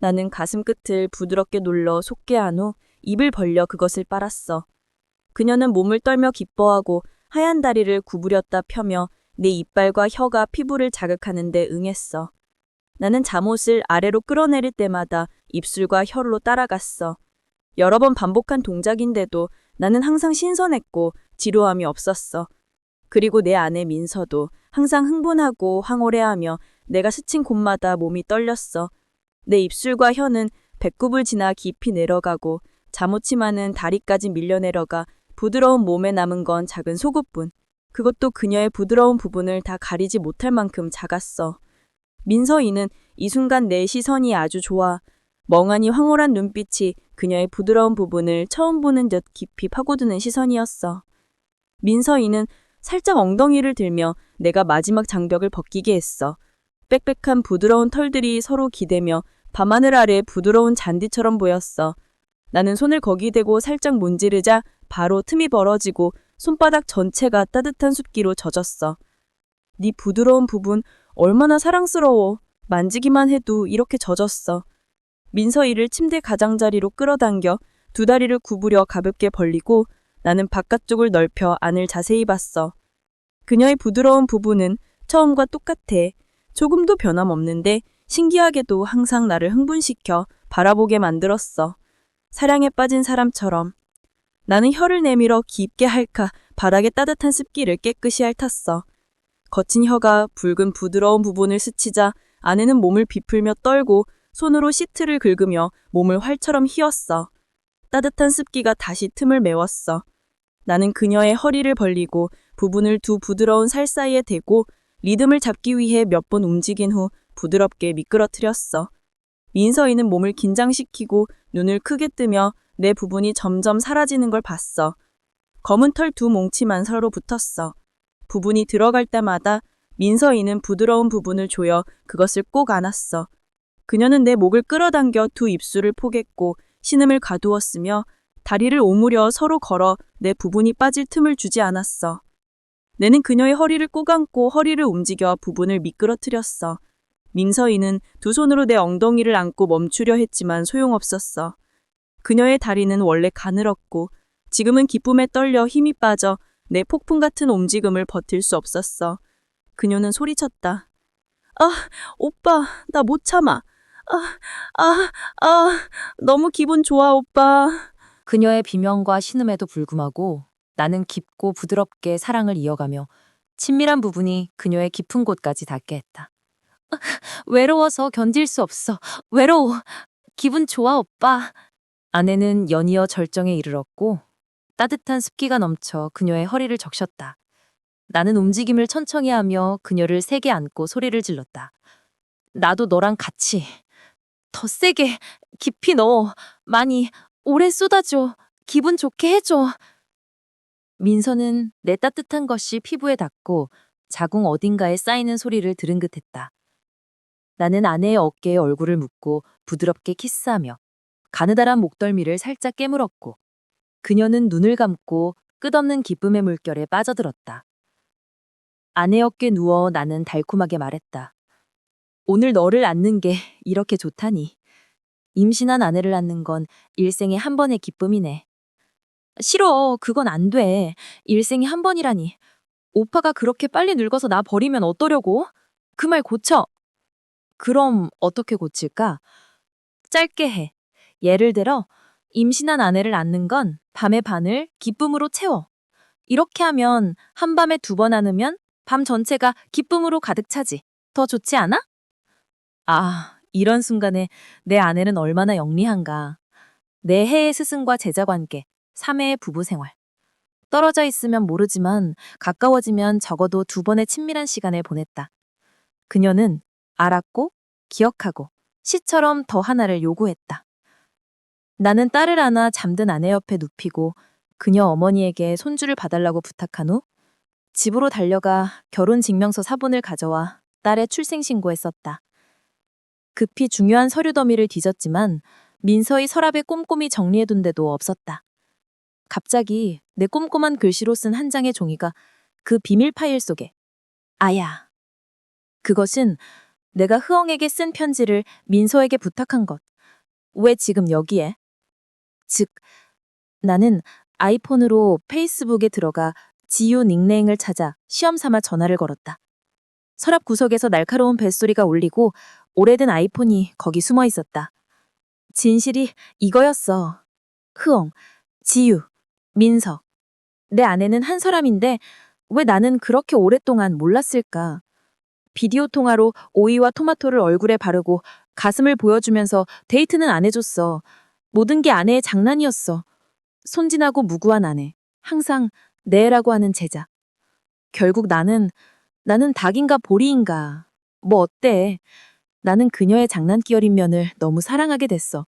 나는 가슴 끝을 부드럽게 눌러 속게한 후 입을 벌려 그것을 빨았어. 그녀는 몸을 떨며 기뻐하고 하얀 다리를 구부렸다 펴며 내 이빨과 혀가 피부를 자극하는데 응했어. 나는 잠옷을 아래로 끌어내릴 때마다 입술과 혀로 따라갔어. 여러 번 반복한 동작인데도 나는 항상 신선했고 지루함이 없었어. 그리고 내 아내 민서도 항상 흥분하고 황홀해하며 내가 스친 곳마다 몸이 떨렸어. 내 입술과 혀는 배꼽을 지나 깊이 내려가고 잠옷치마는 다리까지 밀려내려가 부드러운 몸에 남은 건 작은 속옷뿐. 그것도 그녀의 부드러운 부분을 다 가리지 못할 만큼 작았어. 민서이는 이 순간 내 시선이 아주 좋아. 멍하니 황홀한 눈빛이 그녀의 부드러운 부분을 처음 보는 듯 깊이 파고드는 시선이었어. 민서이는 살짝 엉덩이를 들며 내가 마지막 장벽을 벗기게 했어. 빽빽한 부드러운 털들이 서로 기대며 밤하늘 아래 부드러운 잔디처럼 보였어. 나는 손을 거기 대고 살짝 문지르자 바로 틈이 벌어지고 손바닥 전체가 따뜻한 습기로 젖었어. 네 부드러운 부분 얼마나 사랑스러워. 만지기만 해도 이렇게 젖었어. 민서이를 침대 가장자리로 끌어당겨 두 다리를 구부려 가볍게 벌리고 나는 바깥쪽을 넓혀 안을 자세히 봤어. 그녀의 부드러운 부분은 처음과 똑같아. 조금도 변함없는데 신기하게도 항상 나를 흥분시켜 바라보게 만들었어. 사랑에 빠진 사람처럼. 나는 혀를 내밀어 깊게 핥아 바닥의 따뜻한 습기를 깨끗이 핥았어. 거친 혀가 붉은 부드러운 부분을 스치자 아내는 몸을 비풀며 떨고 손으로 시트를 긁으며 몸을 활처럼 휘었어. 따뜻한 습기가 다시 틈을 메웠어. 나는 그녀의 허리를 벌리고 부분을 두 부드러운 살 사이에 대고 리듬을 잡기 위해 몇 번 움직인 후 부드럽게 미끄러뜨렸어. 민서이는 몸을 긴장시키고 눈을 크게 뜨며 내 부분이 점점 사라지는 걸 봤어. 검은 털 두 뭉치만 서로 붙었어. 부분이 들어갈 때마다 민서이는 부드러운 부분을 조여 그것을 꼭 안았어. 그녀는 내 목을 끌어당겨 두 입술을 포겠고 신음을 가두었으며 다리를 오므려 서로 걸어 내 부분이 빠질 틈을 주지 않았어. 내는 그녀의 허리를 꼭 안고 허리를 움직여 부분을 미끄러뜨렸어. 민서이는 두 손으로 내 엉덩이를 안고 멈추려 했지만 소용없었어. 그녀의 다리는 원래 가늘었고 지금은 기쁨에 떨려 힘이 빠져 내 폭풍 같은 움직임을 버틸 수 없었어. 그녀는 소리쳤다. 아, 오빠, 나 못 참아. 너무 기분 좋아, 오빠. 그녀의 비명과 신음에도 불구하고 나는 깊고 부드럽게 사랑을 이어가며 친밀한 부분이 그녀의 깊은 곳까지 닿게 했다. 외로워서 견딜 수 없어. 외로워. 기분 좋아, 오빠. 아내는 연이어 절정에 이르렀고 따뜻한 습기가 넘쳐 그녀의 허리를 적셨다. 나는 움직임을 천천히 하며 그녀를 세게 안고 소리를 질렀다. 나도 너랑 같이. 더 세게, 깊이 넣어. 많이, 오래 쏟아줘. 기분 좋게 해줘. 민서는 내 따뜻한 것이 피부에 닿고 자궁 어딘가에 쌓이는 소리를 들은 듯했다. 나는 아내의 어깨에 얼굴을 묻고 부드럽게 키스하며 가느다란 목덜미를 살짝 깨물었고 그녀는 눈을 감고 끝없는 기쁨의 물결에 빠져들었다. 아내 어깨에 누워 나는 달콤하게 말했다. 오늘 너를 안는 게 이렇게 좋다니. 임신한 아내를 안는 건 일생에 한 번의 기쁨이네. 싫어, 그건 안 돼. 일생에 한 번이라니. 오빠가 그렇게 빨리 늙어서 나 버리면 어떠려고? 그 말 고쳐. 그럼 어떻게 고칠까? 짧게 해. 예를 들어 임신한 아내를 안는 건 밤의 반을 기쁨으로 채워. 이렇게 하면 한밤에 2번 안으면 밤 전체가 기쁨으로 가득 차지. 더 좋지 않아? 아, 이런 순간에 내 아내는 얼마나 영리한가. 내 해의 스승과 제자 관계, 3회의 부부 생활. 떨어져 있으면 모르지만 가까워지면 적어도 2번의 친밀한 시간을 보냈다. 그녀는 알았고 기억하고 시처럼 더 하나를 요구했다. 나는 딸을 안아 잠든 아내 옆에 눕히고 그녀 어머니에게 손주를 봐달라고 부탁한 후 집으로 달려가 결혼증명서 사본을 가져와 딸의 출생신고에 썼다. 급히 중요한 서류 더미를 뒤졌지만 민서의 서랍에 꼼꼼히 정리해둔 데도 없었다. 갑자기 내 꼼꼼한 글씨로 쓴 한 장의 종이가 그 비밀 파일 속에. 아야. 그것은 내가 흐엉에게 쓴 편지를 민서에게 부탁한 것. 왜 지금 여기에? 즉, 나는 아이폰으로 페이스북에 들어가 지유 닉네임을 찾아 시험 삼아 전화를 걸었다. 서랍 구석에서 날카로운 벨소리가 울리고 오래된 아이폰이 거기 숨어 있었다. 진실이 이거였어. 흐엉, 지유, 민서. 내 아내는 한 사람인데 왜 나는 그렇게 오랫동안 몰랐을까? 비디오 통화로 오이와 토마토를 얼굴에 바르고 가슴을 보여주면서 데이트는 안 해줬어. 모든 게 아내의 장난이었어. 손진하고 무구한 아내. 항상 내라고 하는 제자. 결국 나는 닭인가 보리인가. 뭐 어때? 나는 그녀의 장난기 어린 면을 너무 사랑하게 됐어.